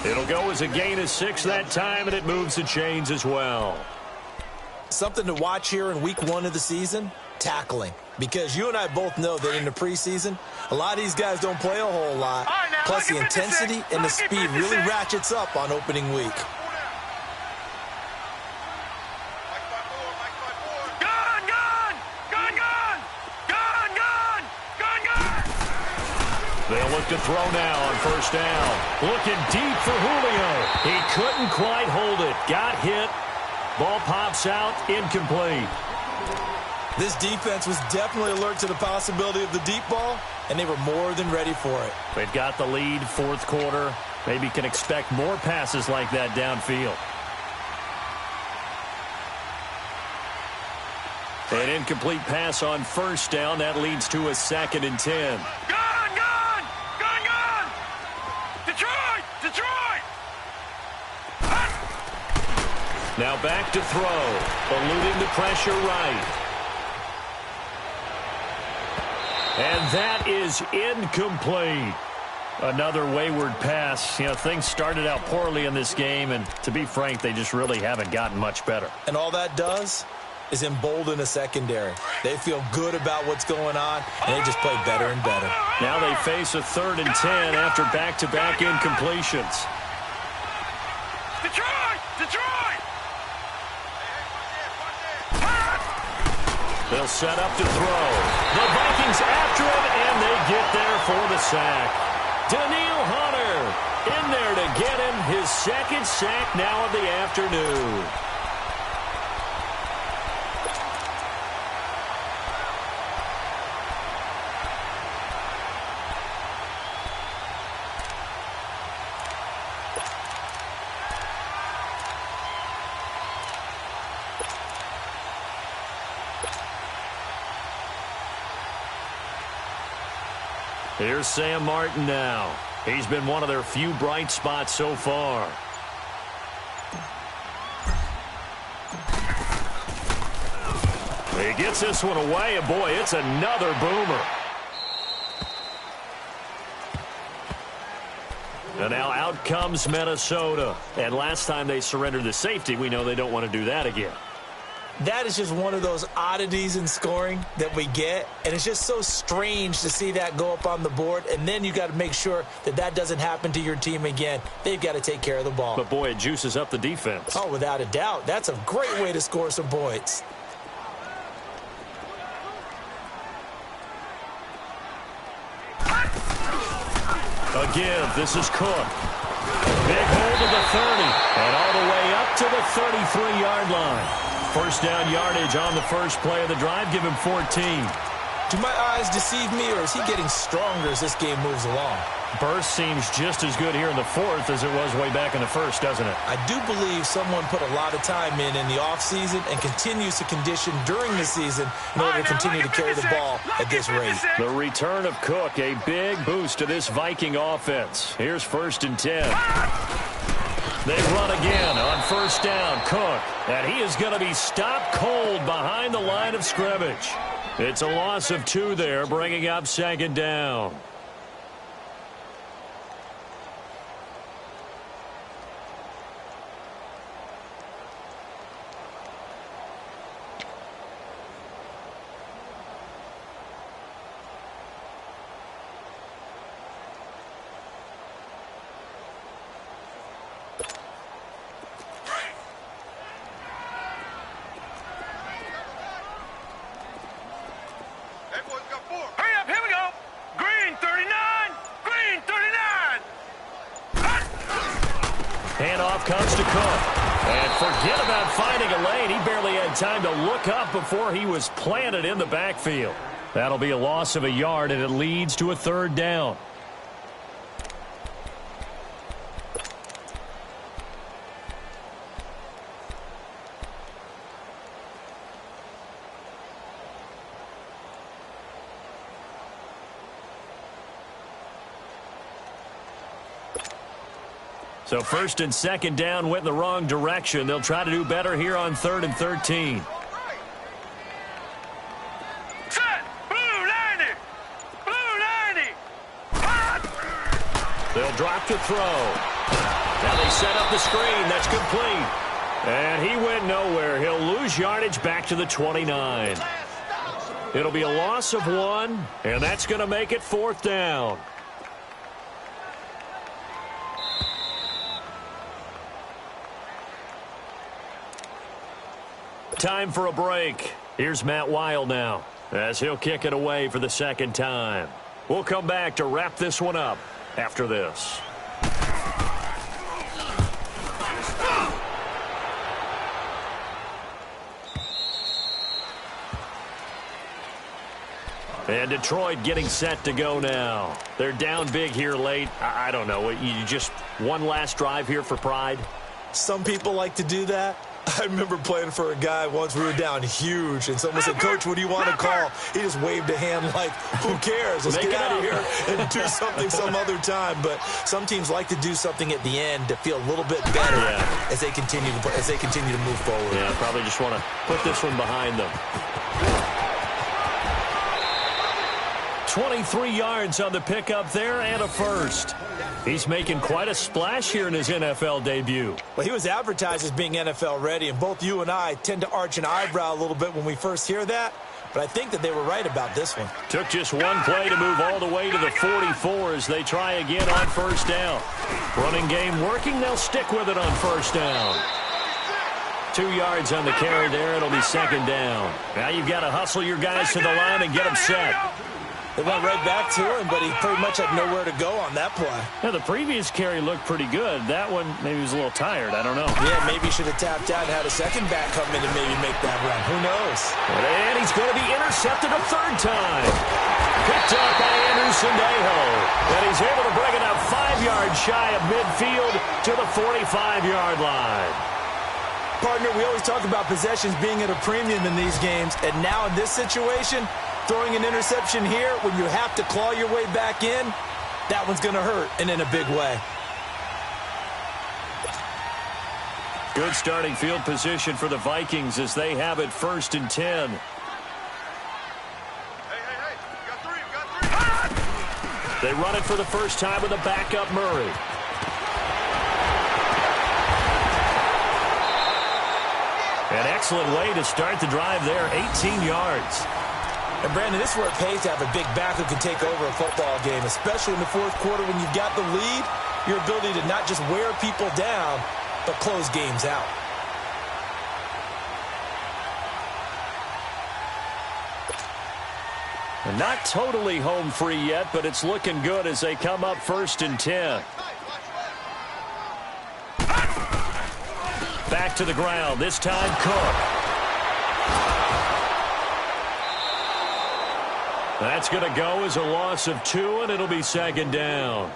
It'll go as a gain of 6 that time, and it moves the chains as well. Something to watch here in week 1 of the season, tackling. Because you and I both know that in the preseason, a lot of these guys don't play a whole lot. Plus, the intensity and the speed really ratchets up on opening week. They'll look to throw now on first down. Looking deep for Julio. He couldn't quite hold it. Got hit. Ball pops out. Incomplete. This defense was definitely alert to the possibility of the deep ball, and they were more than ready for it. They've got the lead, fourth quarter. Maybe can expect more passes like that downfield. An incomplete pass on first down. That leads to a 2nd and 10. Gone! Detroit! Now back to throw. Eluding the pressure right. And that is incomplete. Another wayward pass. You know, things started out poorly in this game, and to be frank, they just really haven't gotten much better. And all that does is embolden a secondary. They feel good about what's going on, and they just play better and better. Now they face a 3rd and 10 after back-to-back incompletions. Detroit! They'll set up to throw. The Vikings after him, and they get there for the sack. Daniil Hunter in there to get him his 2nd sack now of the afternoon. Here's Sam Martin now. He's been one of their few bright spots so far. He gets this one away, and boy, it's another boomer. And now out comes Minnesota. And last time they surrendered the safety, we know they don't want to do that again. That is just one of those oddities in scoring that we get, and it's just so strange to see that go up on the board, and then you got to make sure that that doesn't happen to your team again. They've got to take care of the ball. But, boy, it juices up the defense. Oh, without a doubt. That's a great way to score some points. Again, this is Cook. Big hold of the 30, and all the way up to the 33-yard line. First down yardage on the first play of the drive. Give him 14. Do my eyes deceive me, or is he getting stronger as this game moves along? Burst seems just as good here in the fourth as it was way back in the first, doesn't it? I do believe someone put a lot of time in the offseason and continues to condition during the season in order to continue to carry the ball at this rate. The return of Cook, a big boost to this Viking offense. Here's 1st and 10. They run again on first down. Cook, and he is going to be stopped cold behind the line of scrimmage. It's a loss of 2 there, bringing up 2nd down. Handoff comes to Cook. And forget about finding a lane. He barely had time to look up before he was planted in the backfield. That'll be a loss of a yard, and it leads to a 3rd down. So 1st and 2nd down went in the wrong direction. They'll try to do better here on 3rd and 13. Set! Blue 90! Blue 90! They'll drop to throw. Now they set up the screen. That's complete. And he went nowhere. He'll lose yardage back to the 29. It'll be a loss of 1, and that's going to make it 4th down. Time for a break. Here's Matt Weil now, as he'll kick it away for the 2nd time. We'll come back to wrap this one up after this. And Detroit getting set to go now. They're down big here late. I don't know. You just one last drive here for pride? Some people like to do that. I remember playing for a guy once. We were down huge, and someone said, "Coach, what do you want to call?" He just waved a hand like, "Who cares? Let's get out of here and do something some other time." But some teams like to do something at the end to feel a little bit better as they continue to move forward. Yeah, probably just want to put this one behind them. 23 yards on the pickup there and a first. He's making quite a splash here in his NFL debut. Well, he was advertised as being NFL ready, and both you and I tend to arch an eyebrow a little bit when we first hear that, but I think that they were right about this one. Took just one play to move all the way to the 44 as they try again on first down. Running game working, they'll stick with it on first down. 2 yards on the carry there, it'll be second down. Now you've got to hustle your guys to the line and get them set. They went right back to him, but he pretty much had nowhere to go on that play. Yeah, the previous carry looked pretty good. That one, maybe he was a little tired. I don't know. Yeah, maybe he should have tapped out and had a second back come in and maybe make that run. Who knows? And he's going to be intercepted a third time. Picked up by Anderson-Dejo. And he's able to bring it up 5 yards shy of midfield to the 45-yard line. Partner, we always talk about possessions being at a premium in these games, and now in this situation, throwing an interception here when you have to claw your way back in, that one's going to hurt, and in a big way. Good starting field position for the Vikings as they have it 1st and 10. Hey, you got three. They run it for the first time with a backup Murray. An excellent way to start the drive there, 18 yards. And, Brandon, this is where it pays to have a big back who can take over a football game, especially in the fourth quarter when you've got the lead, your ability to not just wear people down, but close games out. And not totally home free yet, but it's looking good as they come up 1st and 10. Back to the ground, this time Cook. That's going to go as a loss of 2, and it'll be second down.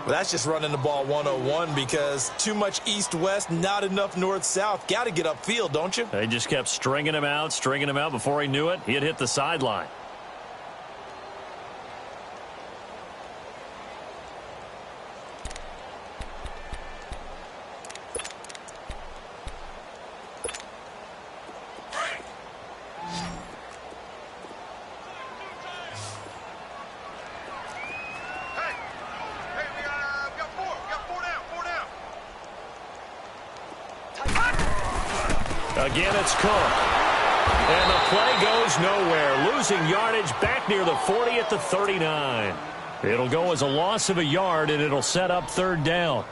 Well, that's just running the ball 101 because too much east-west, not enough north-south. Got to get upfield, don't you? They just kept stringing him out. Before he knew it, he had hit the sideline. Again, it's Cook. And the play goes nowhere. Losing yardage back near the 40 at the 39. It'll go as a loss of a yard, and it'll set up 3rd down.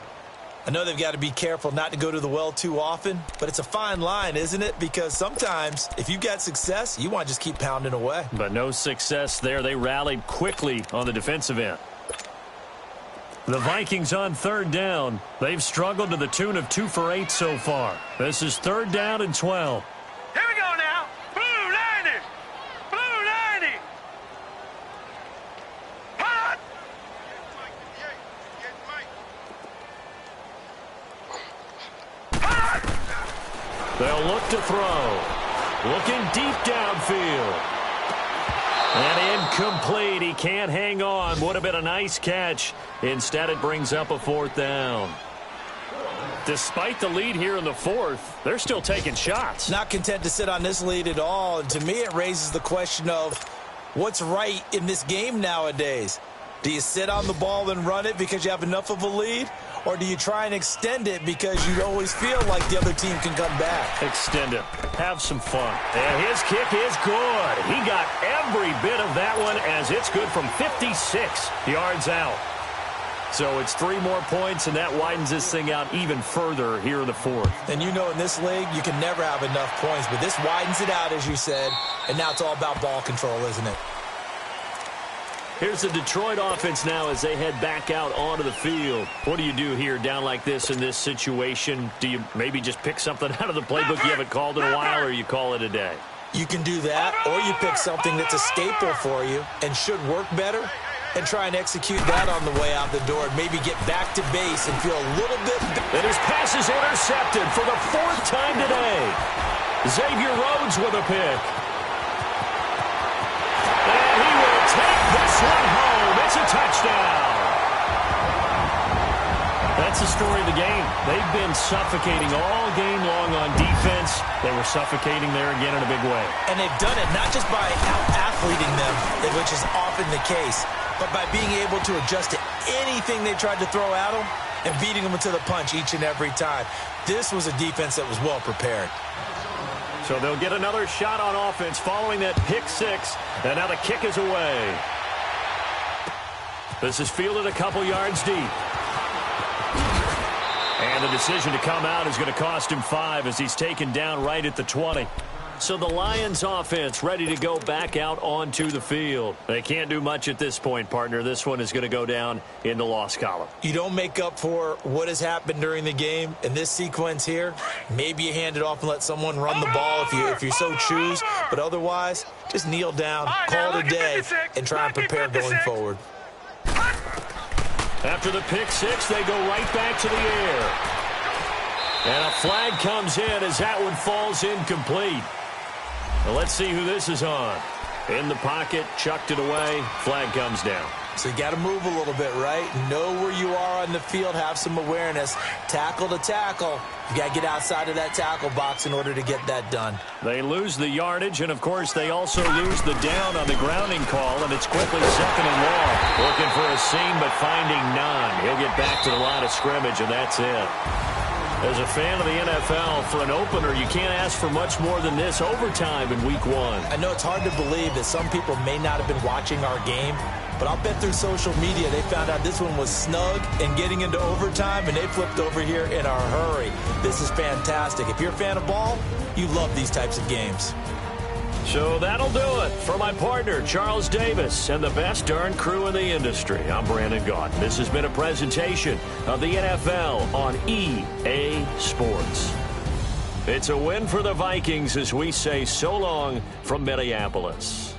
I know they've got to be careful not to go to the well too often, but it's a fine line, isn't it? Because sometimes, if you've got success, you want to just keep pounding away. But no success there. They rallied quickly on the defensive end. The Vikings on 3rd down. They've struggled to the tune of 2 for 8 so far. This is 3rd down and 12. Here we go now. Blue 90. Blue 90. Hot. They'll look to throw. Looking deep downfield. And incomplete. He can't hang on. Would have been a nice catch. Instead, it brings up a 4th down. Despite the lead here in the 4th, they're still taking shots. Not content to sit on this lead at all. And to me, it raises the question of what's right in this game nowadays. Do you sit on the ball and run it because you have enough of a lead? Or do you try and extend it because you always feel like the other team can come back? Extend it. Have some fun. And his kick is good. He got every bit of that one as it's good from 56 yards out. So it's 3 more points, and that widens this thing out even further here in the 4th. And you know in this league, you can never have enough points. But this widens it out, as you said. And now it's all about ball control, isn't it? Here's the Detroit offense now as they head back out onto the field. What do you do here down like this in this situation? Do you maybe just pick something out of the playbook you haven't called in a while, or you call it a day? You can do that, or you pick something that's a staple for you and should work better and try and execute that on the way out the door and maybe get back to base and feel a little bit... And his pass is intercepted for the 4th time today. Xavier Rhodes with a pick. And he will take this one home. It's a touchdown. That's the story of the game. They've been suffocating all game long on defense. They were suffocating there again in a big way. And they've done it not just by out-athleting them, which is often the case, but by being able to adjust to anything they tried to throw at them and beating them to the punch each and every time. This was a defense that was well prepared. So they'll get another shot on offense following that pick six. And now the kick is away. This is fielded a couple yards deep. And the decision to come out is going to cost him 5 as he's taken down right at the 20. So the Lions offense ready to go back out onto the field. They can't do much at this point, partner. This one is going to go down in the loss column. You don't make up for what has happened during the game. In this sequence here, maybe you hand it off and let someone run the ball if you so choose. But otherwise, just kneel down, call it a day, and try and prepare going forward. After the pick six, they go right back to the air. And a flag comes in as that one falls incomplete. Well, let's see who this is on. In the pocket, chucked it away, flag comes down. So you got to move a little bit, right? Know where you are on the field, have some awareness. Tackle to tackle. You got to get outside of that tackle box in order to get that done. They lose the yardage, and, of course, they also lose the down on the grounding call, and it's quickly 2nd and long. Looking for a seam, but finding none. He'll get back to the line of scrimmage, and that's it. As a fan of the NFL, for an opener, you can't ask for much more than this overtime in Week 1. I know it's hard to believe that some people may not have been watching our game, but I'll bet through social media they found out this one was snug and getting into overtime, and they flipped over here in a hurry. This is fantastic. If you're a fan of ball, you love these types of games. So that'll do it for my partner, Charles Davis, and the best darn crew in the industry. I'm Brandon Gaudin. This has been a presentation of the NFL on EA Sports. It's a win for the Vikings as we say so long from Minneapolis.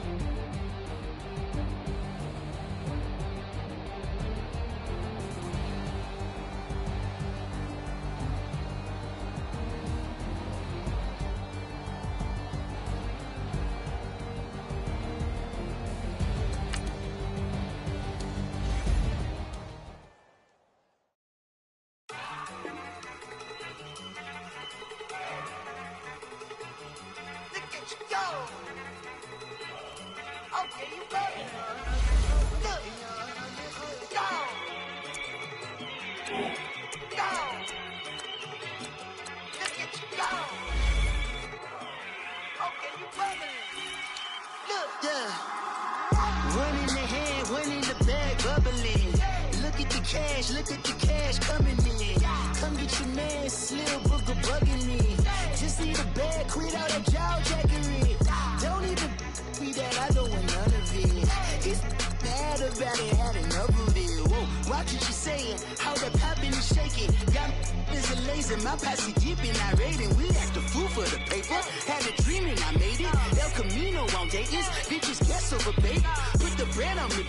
My posse deep and I raiding. We act a fool for the paper. Had a dream and I made it. El Camino on Dayton's. Bitches guess over bait. Put the bread on me.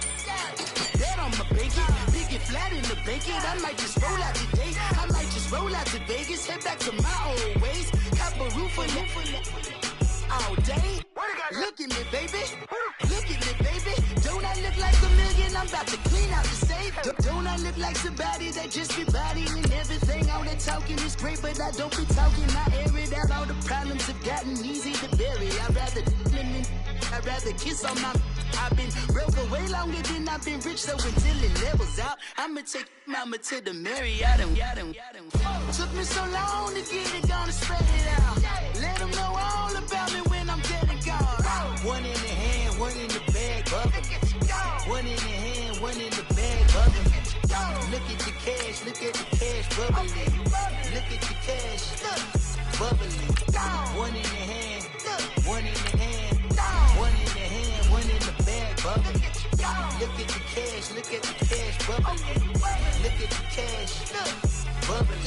That on my bacon. Big and flat in the bacon. I might just roll out today. I might just roll out to Vegas. Head back to my old ways. Cop a roof for all day. Look at me, baby. Look at me, baby. Don't I look like a million? I'm about to clean out the safe. Don't I look like somebody that just be bodying everything? All that talking is great, but I don't be talking. I air it out. All the problems have gotten easy to bury. I'd rather kiss on my... I've been broke way longer than I've been rich, so until it levels out, I'ma take mama to the Marriott. Took me so long to get it, gonna spread it out. Let them know all about me when I'm dead and gone. One in the hand, one in the bag, bubbling. One in the hand, one in the bag, bubbling. Look at the cash, bubbling. Look at the cash, bubbling. One in the hand, one in the hand, one in the hand, one in the bag, bubbling. Look at the cash, bubbling. Look at the cash, bubbling.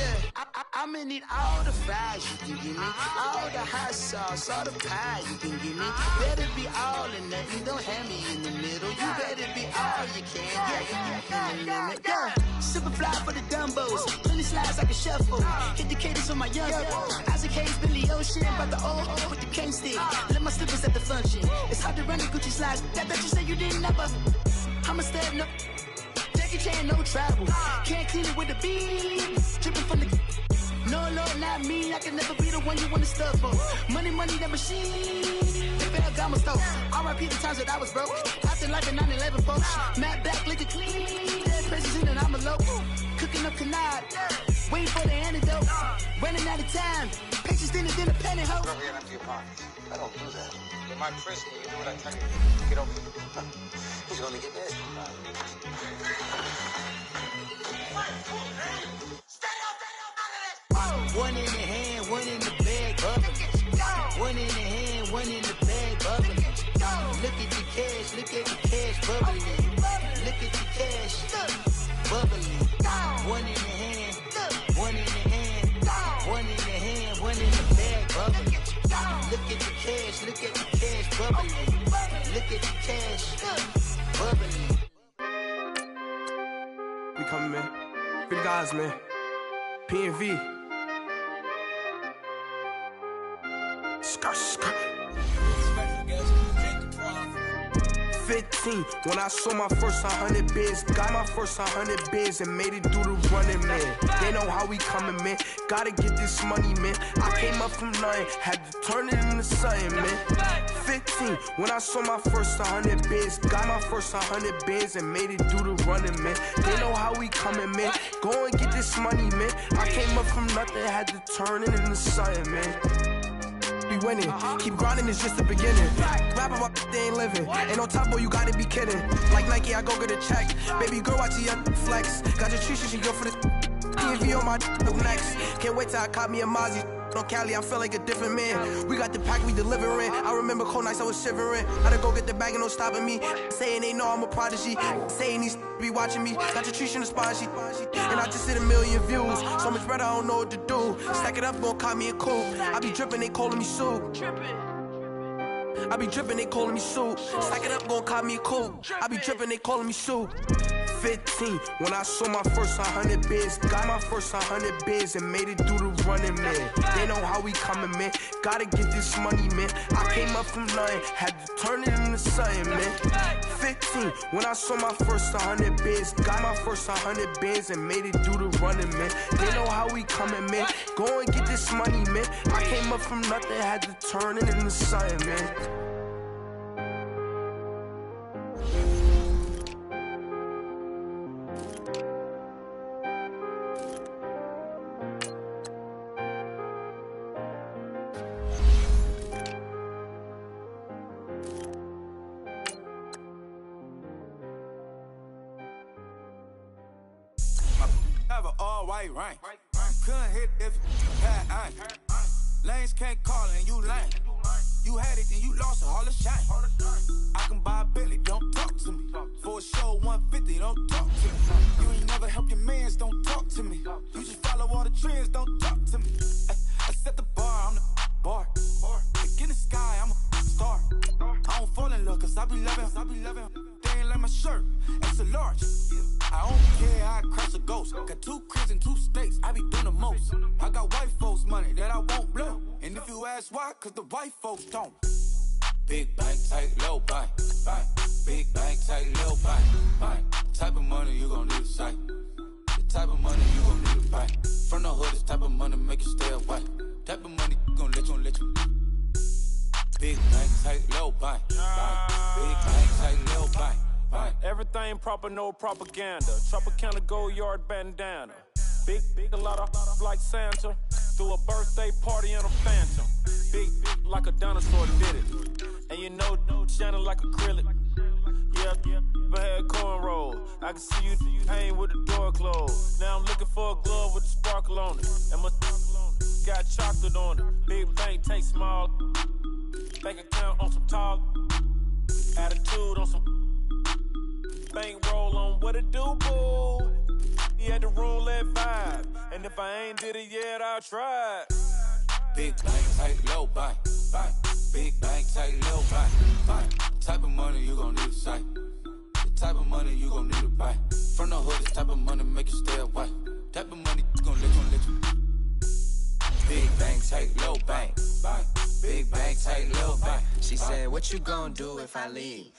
I'ma need all the fries you can give me, all the hot sauce, all the pie you can give me. Better be all or nothing, don't have me in the middle. You better be all you can. Yeah. Super fly for the Dumbos, plenty slides like a shuffle. Hit the cadence on my young Isaac Hayes, Billy Ocean, but the old with the cane stick. Let my slippers at the function. It's hard to run the Gucci slides. That you say you didn't never. I'ma step no. Jackie Chan, no travel. Can't clean it with the beat. Dripping from the. No, Lord, not me. I can never be the one you want to stuff for. Money, that machine. They fell down my stove. R.I.P. the times that I was broke. Acting like a 9/11 folks. Matt back, liquor clean. Dead presents in an envelope. Cooking up canard. Waiting for the antidote. Running out of time. Pictures in a penny hoe. Over here and empty your pockets. I don't do that. In my prison, you do what I tell you. Get over here. He's gonna get nasty. One in the hand, one in the bag, bubbling. One in the hand, one in the bag, bubbling. Look at the cash, bubbling. Look at the cash, bubbling. One in the hand, one in the hand, one in the hand, one in the bag, bubbling. Look at the cash, bubbling. Look at the cash, bubbling. We coming, man. Big guys, man. P&V. Skirt. 15, when I saw my first 100 bids, got my first 100 bids and made it through the running, man. They know how we coming, man. Gotta get this money, man. I came up from nothing, had to turn it into something, man. 15, when I saw my first 100 bids, got my first 100 bids and made it through the running, man. They know how we coming, man. Go and get this money, man. I came up from nothing, had to turn it into something, man. Be winning, keep grinding, it's just the beginning. Rap about they ain't living. Ain't no top boy, you gotta be kidding. Like Nike, I go get a check. Baby girl, watch your flex. Got your tree, she go for this. P&V on my next. Can't wait till I caught me a Mozzie. On Cali, I feel like a different man. We got the pack, we delivering. I remember cold nights, I was shivering. Had to go get the bag and no stopping me. Saying they know I'm a prodigy. Saying these be watching me. Got your tree in the spot, and I just hit 1 million views. So much better, I don't know what to do. Stack it up, gon' call me a cool. I be dripping, they calling me Sue. I be dripping, they calling me Sue. Stack it up, gon' call me a cool. I be dripping, they calling me Sue. 15, when I saw my first 100 bids, got my first 100 bids and made it through the running, man. They know how we coming, man. Gotta get this money, man. I came up from nothing, had to turn it into something, man. 15, when I saw my first 100 bids, got my first 100 bids and made it through the running, man. They know how we coming, man. Go and get this money, man. I came up from nothing, had to turn it into something, man. White rank. Couldn't hit if you had iron. Lanes can't call and you lame. You had it and you lost it, all the shine. I can buy a Billy, don't talk to me. For a show 150, don't talk to me. You ain't never help your mans, don't talk to me. You just follow all the trends, don't talk to me. I set the bar, I'm the bar. Like in the sky, I'm a star. I don't fall in love cause I be loving. They ain't like my shirt, it's a large. I don't care, I crush a ghost. Got 2 cribs in 2 states, I be doing the most. I got white folks money that I won't blow. And if you ask why, cause the white folks don't. Big bank, tight, low bank. Big bank, tight, low bank. Type of money you gon' need a sight. The type of money you gon' need a bank. From the hood, this type of money make you stay away. Type of money gon' let you. Big bank, tight, low bank. Big bank, tight, low bank. Everything proper, no propaganda. Tropicana gold yard bandana. Big, a lot of like Santa. Threw a birthday party in a phantom. Big like a dinosaur did it. And you know, shining like acrylic. Yeah, I had cornrows. I can see you pain with the door closed. Now I'm looking for a glove with a sparkle on it. And my got chocolate on it. Big bank, take small. Bank account on some tall. Attitude on some. bankroll on what it do, boo. He had the roulette vibe, and if I ain't did it yet, I'll try it. Big bank, tight, low bank, bank. Big bank, tight, low bank, bank. Type of money you gon' need to sight. The type of money you gon' need to buy. From the hood, this type of money make you stay away. Type of money you gon' let you. Big bank, tight, low bank, bank. Big bank, tight, low bank. She said, what you gon' do if I leave?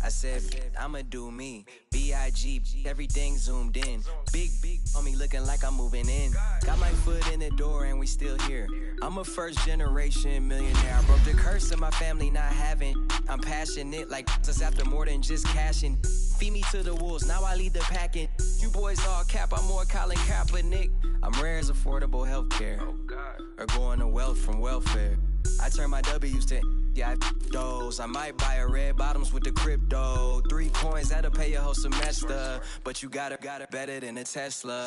I said, I'ma do me. B.I.G. Everything zoomed in. Big on me looking like I'm moving in. Got my foot in the door and we still here. I'm a first generation millionaire. I broke the curse of my family not having. I'm passionate like us after more than just cashing. Feed me to the wolves, now I lead the packing. You boys all cap, I'm more Colin Kaepernick. I'm rare as affordable healthcare. Or going to wealth from welfare. I turn my W's to those. I might buy a red bottoms with the crypto. 3 coins, that'll pay your whole semester. But you gotta better than a Tesla.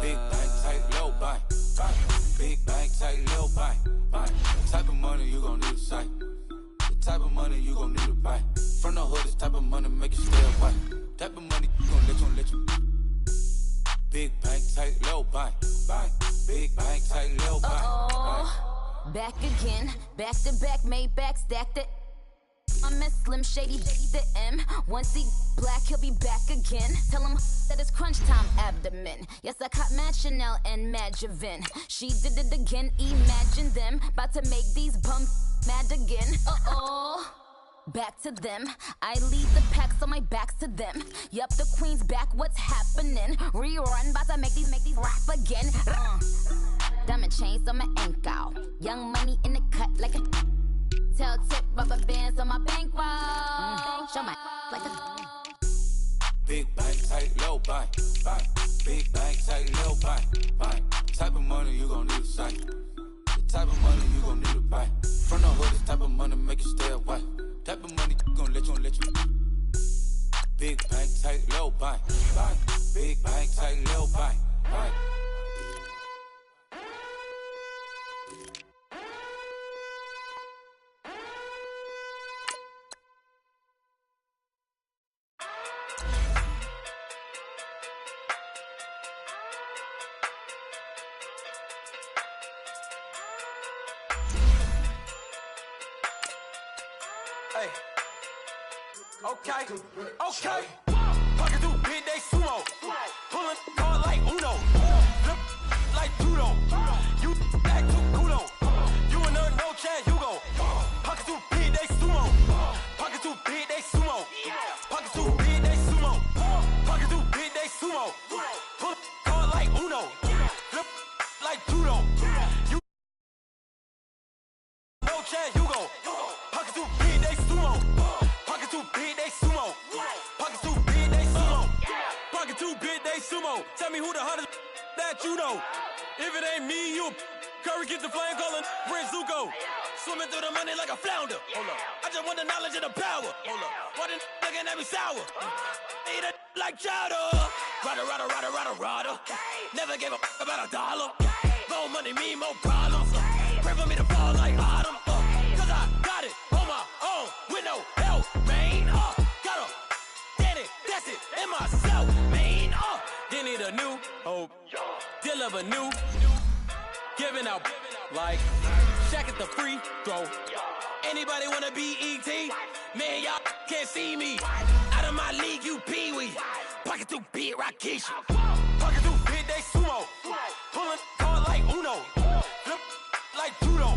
Big bank, tight, low bank, bank. Big bank, tight, low bank, bank. Type of money you gon' need to sight. The type of money you gon' need to buy. From the hood, this type of money make you stay away. Type of money you gon' let you. Big bank, tight, low bank, bank. Big bank, tight, low bank, bank. Back again, back to back, made back, stacked it. I'm a Slim Shady, the M. Once he black, he'll be back again. Tell him that it's crunch time abdomen. Yes, I caught Mad Chanel and Mad Javin. She did it again, imagine them. About to make these bums mad again. Back to them. I lead the pack, so my back's to them. Yup, the queen's back, what's happening? Rerun, about to make these rap again. Diamond chains on my ankle. Young money in the cut like a tail tip, rubber bands on my bankroll. Show my like a Big bank, tight, low bank, bank. Big bank, tight, low bank, bank. Type of money you gon' need to sight. The type of money you gon' need to buy. From the hood, this type of money make you stay away. Type of money you gon' let you. Big bank, tight, low bank, bank. Big bank, tight, low bank, bank. Hey, okay. Pocket through big day sumo. Pulling hard like Uno. Flip like judo. You act too kudo. You and her no chance, you go. Pocket through big day sumo. Pocket through big day sumo. Pocket through big day sumo. Pocket through big day sumo. Pull hard like Uno. Flip like judo. You no chance, you go. Pocket through big day sumo. Pocket too big, they sumo. Pocket too big, they sumo. Pocket too big, they sumo. Tell me who the hottest that you know. If it ain't me, you Curry get the flame calling Prince Zuko. Swimming through the money like a flounder. Hold up. I just want the knowledge and the power. Hold up. Why the looking at me sour? Eat it like chowder. Rada. Never gave a about $1. More money, me, more problems. Pray for me to fall like autumn. Cause I got it on my own with no help, man. Got a daddy, that's it, and myself, man. Then need a new hope, deal of a new, giving out like Shaq at the free throw. Anybody wanna be E.T.? Man, y'all can't see me. Out of my league, you pee-wee. Pocket too big, Rakisha. Pocket too big, they sumo. Pulling hard like Uno. Flip like judo.